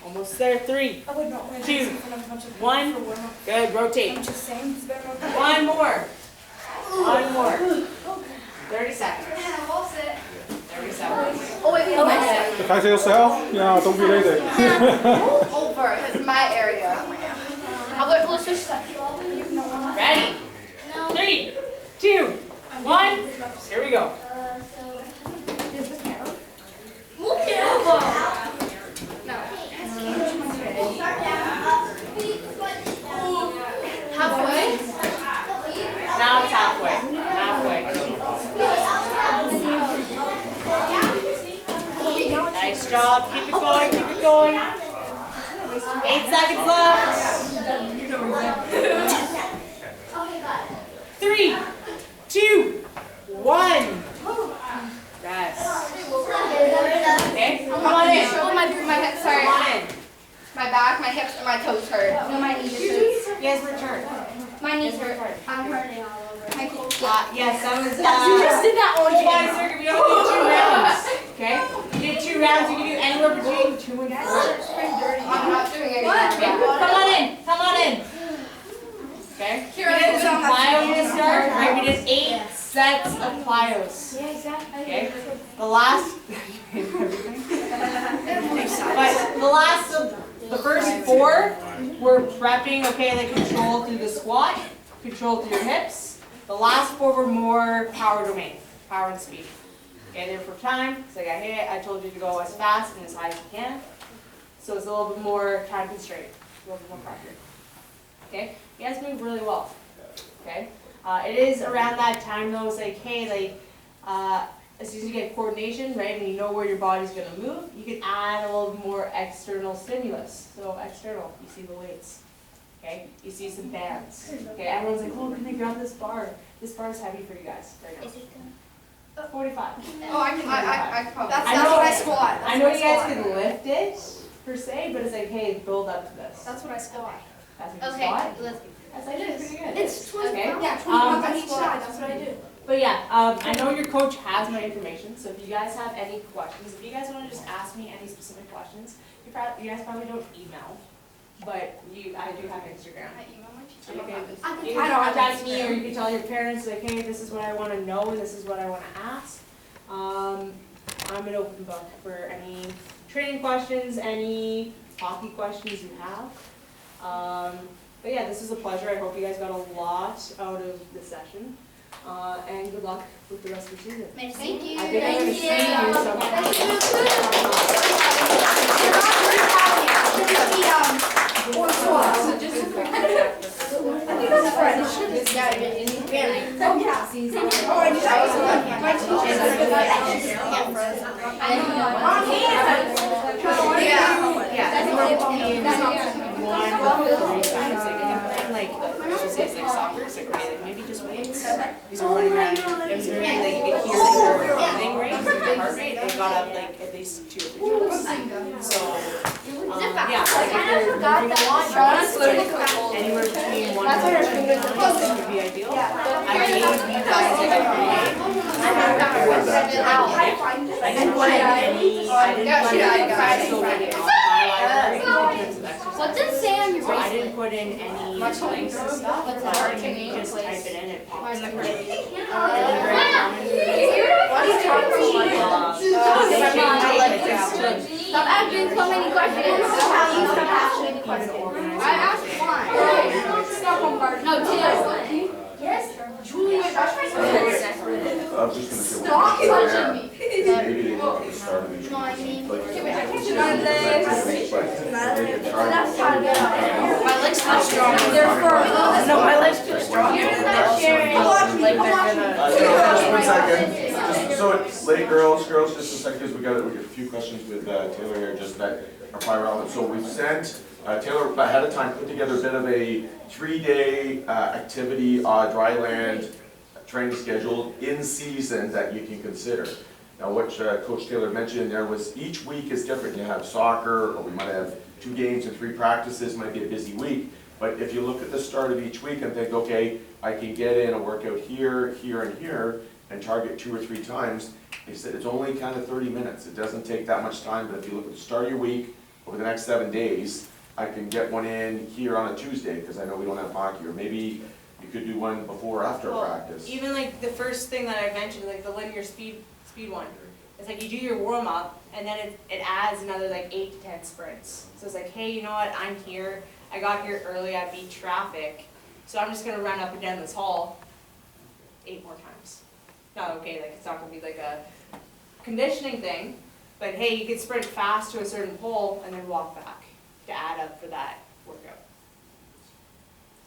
Almost there. 3, 2, 1. Good. Rotate. 1 more. 1 more. 30 seconds. 30 seconds. Oh, wait, wait. Kijk yourself? Yeah, don't be lazy. Over. It's my area. Let's just Ready? 3, 2, 1. Here we go. halfway. Now it's halfway. Halfway. Nice job. Keep it going. Keep it going. 8 seconds left. 3, 2, 1. Rest. Okay. Come on in. Oh, my head, sorry. Come on in. My back, my hips, and my toes hurt. No, my knees hurt. You guys return. My knees hurt. I'm hurting all over. Yes, that was. You just did that on full body camera. circuit. We only did 2 rounds. Okay. You did 2 rounds. You can do anywhere between 2 and 4. I'm not doing it. Okay. Come on in. Come on in. Okay. We did some plyos to start. Right. We did 8 sets of plyos. Yeah, exactly. Okay. The last. The first 4 were prepping. Okay, like control through the squat, control through your hips. The last 4 were more power domain, power and speed. Okay, they're for time. So I told you to go as fast and as high as you can. So it's a little bit more time constraint, a little bit more pressure. Okay, you guys move really well. Okay, it is around that time though. It's like, hey, as soon as you get coordination, right, and you know where your body's going to move, you can add a little more external stimulus. So external, you see the weights. Okay, you see some bands. Okay, everyone's like, oh, can I grab this bar? This bar is heavy for you guys right now. 45. Oh, I probably. That's I know- what I squat. I know you guys can lift it, per se, but it's like, hey, build up to this. That's what I squat. That's what you Okay, squat? let's. That's actually pretty good. It's 20 Okay. pounds. Yeah, 20 Um, pounds on each side. That's what I do. But yeah, I know your coach has my information, so if you guys have any questions, if you guys wanna just ask me any specific questions, you guys probably don't email, but I do have Instagram. I email my So teacher. you can, I you don't can have contact me, Instagram. or you can tell your parents, like, hey, this is what I wanna know, and this is what I wanna ask. I'm an open book for any training questions, any hockey questions you have. But yeah, this is a pleasure. I hope you guys got a lot out of this session. And good luck with the rest of the season. Thank you. I think I'm gonna see you sometime. So just a quick. I think that's right. It should have been oh, yeah. Oh, I just my Soccer, it's like, okay, like maybe just weights. These are running around. It was very like you could hear their breathing rate, their heart rate. They got up like at least 2 or 3 times. So yeah, like if they're moving a lot, anywhere between 1 and 2 times would be ideal. I gave you guys like a grade. I didn't put any, so like in my library in terms of exercise. What does it say on your So I didn't put in any links and stuff, but like if you just type it in, it pops up. Stop asking so many questions. I asked one. Stop bombarding. No, two. Yes. Julia, I'm just gonna say. Stop touching me. Maybe they look at the start of each No, I one. mean. Like, That's how to get out. My leg's not strong. They're firm. No, my leg's too strong. You're not sharing. Like they're gonna. Just 1 second. So, lady girls, just a second, because we got a few questions with Taylor here, just that are probably relevant. So we've sent, Taylor ahead of time put together a bit of a 3-day activity, Dryland training schedule in season that you can consider. Now, what Coach Taylor mentioned there was each week is different. You have soccer, or we might have 2 games and 3 practices, might be a busy week. But if you look at the start of each week and think, okay, I can get in a workout here, here, and here, and target 2 or 3 times, they said it's only kind of 30 minutes. It doesn't take that much time, but if you look at the start of your week, over the next 7 days, I can get one in here on a Tuesday, because I know we don't have hockey, or maybe you could do one before or after Well, practice. Even like the first thing that I mentioned, like the linear speed one, it's like you do your warm up and then it adds another like 8 to 10 sprints. So it's like, hey, you know what? I'm here. I got here early. I beat traffic, so I'm just gonna run up and down this hall 8 more times. Not okay. Like it's not gonna be like a conditioning thing, but hey, you can sprint fast to a certain pole and then walk back to add up for that workout.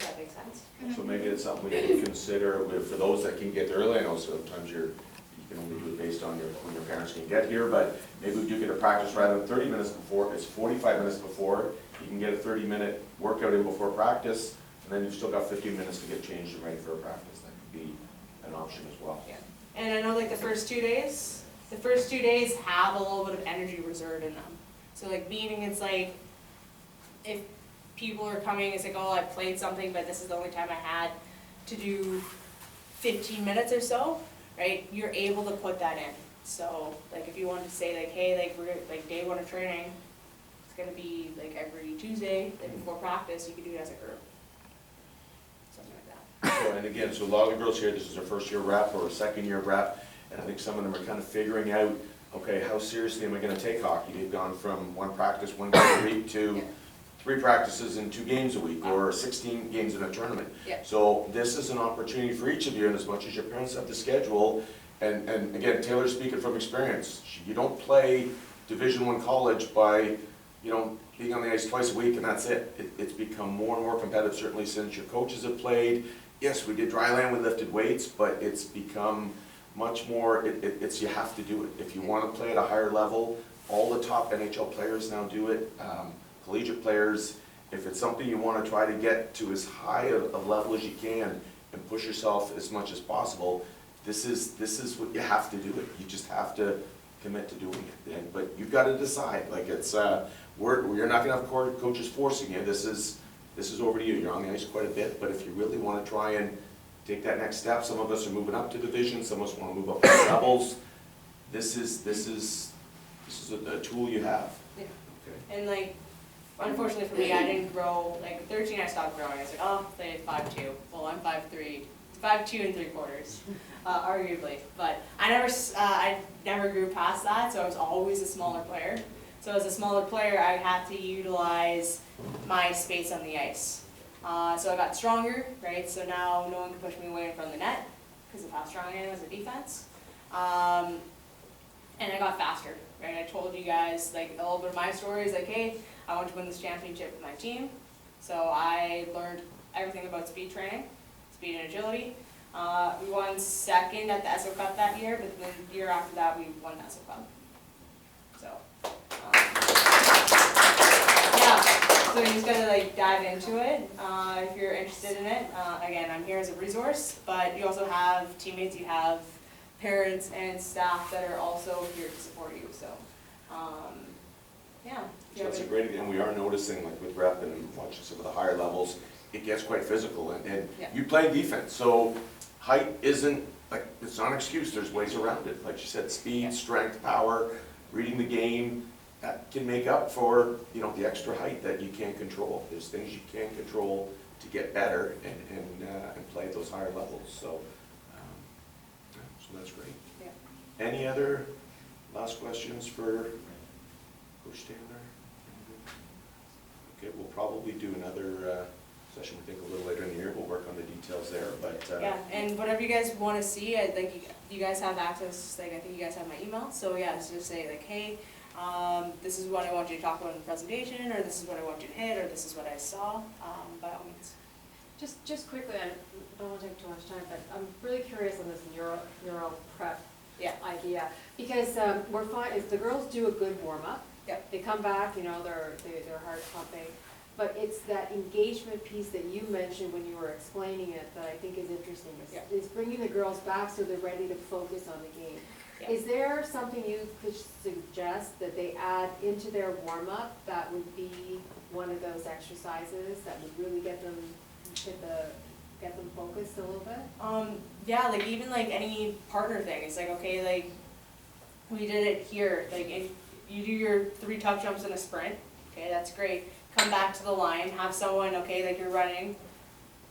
Does that make sense? So maybe it's something we can consider for those that can get early. I know sometimes you can only do it based on when your parents can get here, but maybe we do get a practice rather than 30 minutes before, it's 45 minutes before. You can get a 30-minute workout in before practice, and then you've still got 15 minutes to get changed and ready for a practice. That could be an option as well. Yeah. And I know like the first 2 days have a little bit of energy reserve in them. So like meaning it's like, if people are coming, it's like, oh, I played something, but this is the only time I had to do 15 minutes or so, right? You're able to put that in. So like if you wanted to say like, hey, like we're like day 1 of training, it's gonna be like every Tuesday, like before practice, you can do it as a group. Something like that. So, and again, so a lot of the girls here, this is their first year rep or second year rep, and I think some of them are kind of figuring out, okay, how seriously am I gonna take hockey? They've gone from 1 practice, 1 game a week to 3 practices and 2 games a week, or 16 games in a tournament. Yeah. So this is an opportunity for each of you, and as much as your parents have the schedule, and again, Taylor's speaking from experience. You don't play Division I college by, being on the ice twice a week and that's it. It's become more and more competitive, certainly since your coaches have played. Yes, we did Dryland, we lifted weights, but it's become much more, it's you have to do it. If you want to play at a higher level, all the top NHL players now do it. Collegiate players, if it's something you want to try to get to as high a level as you can and push yourself as much as possible, this is what you have to do it. You just have to commit to doing it. But you've got to decide, like you're not gonna have coaches forcing you. This is over to you. You're on the ice quite a bit, but if you really wanna try and take that next step, some of us are moving up to division, some of us wanna move up to levels. This is a tool you have. Yeah. Okay. And like, unfortunately for me, I didn't grow, like at 13 I stopped growing. I was like, oh, they 5'2". Well, I'm 5'3", 5'2 and 3/4, arguably. But I never grew past that, so I was always a smaller player. So as a smaller player, I had to utilize my space on the ice. So I got stronger, right? So now no one can push me away in front of the net because of how strong I am as a defense. And I got faster, right? I told you guys, like, a little bit of my story is like, hey, I want to win this championship with my team. So I learned everything about speed training, speed and agility. We won second at the ESO Cup that year, but the year after that, we won the ESO Cup. So, yeah, so you just gotta like dive into it if you're interested in it. Again, I'm here as a resource, but you also have teammates, you have parents and staff that are also here to support you, so, yeah. So that's a great, and we are noticing, like with rep and watching some of the higher levels, it gets quite physical, and Yeah. you play defense, so height isn't, like, it's not an excuse, there's ways around it. Like you said, speed, Yeah. strength, power, reading the game, that can make up for, you know, the extra height that you can't control. There's things you can control to get better and play at those higher levels, so, yeah, so that's great. Yeah. Any other last questions for Coach Taylor? Okay, we'll probably do another session, we think, a little later in the year. We'll work on the details there, but. Yeah, and whatever you guys want to see, like you guys have access, like I think you guys have my email, so yeah, so just say like, hey, this is what I want you to talk about in the presentation, or this is what I want you to hit, or this is what I saw, by all means. Just quickly, I don't want to take too much time, but I'm really curious on this neuro prep idea, because we're fine, if the girls do a good warm-up, Yep. they come back, you know, their heart pumping, but it's that engagement piece that you mentioned when you were explaining it that I think is interesting, is bringing the girls back so they're ready to focus on the game. Yeah. Is there something you could suggest that they add into their warm-up that would be one of those exercises that would really get them focused a little bit? Yeah, like even like any partner thing, it's like, okay, like we did it here, like if you do your 3 tuck jumps in a sprint, okay, that's great. Come back to the line, have someone, okay, like you're running,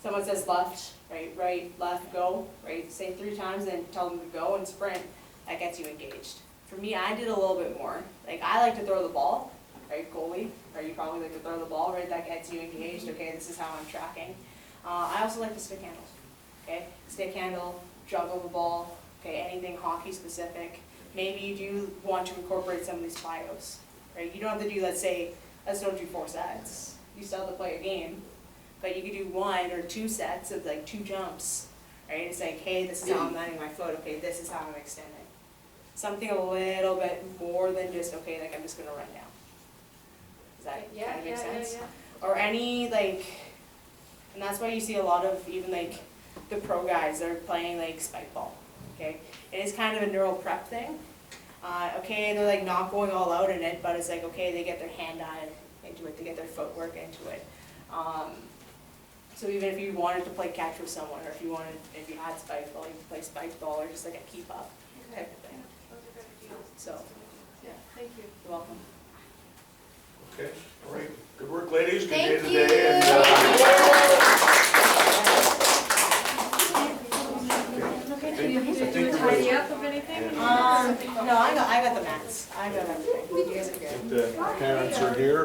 someone says left, right, left, go, right, say 3 times, then tell them to go and sprint, that gets you engaged. For me, I did a little bit more, like I like to throw the ball, right, goalie, right, you probably like to throw the ball, right, that gets you engaged, okay, this is how I'm tracking. I also like the stick handles, okay, stick handle, juggle the ball, okay, anything hockey specific. Maybe you do want to incorporate some of these bios, right, you don't have to do, let's don't do 4 sets. You still have to play a game, but you could do 1 or 2 sets of like 2 jumps, right? It's like, hey, this is how I'm landing my foot. Okay, this is how I'm extending. Something a little bit more than just, okay, like I'm just gonna run down. Does that kind of make sense? Yeah. Or any like, and that's why you see a lot of even like the pro guys, they're playing like spike ball, okay? It is kind of a neural prep thing. Okay, they're like not going all out in it, but it's like, okay, they get their hand-eye into it, they get their footwork into it. So even if you wanted to play catch with someone, or if you had spike ball, you could play spike ball, or just like a keep up type of thing. So, Yeah, thank you. you're welcome. Okay, all right, good work, ladies, good day Thank today. Do a tidy up of anything? No, I got the mats. I got everything. You guys are good. The parents are here.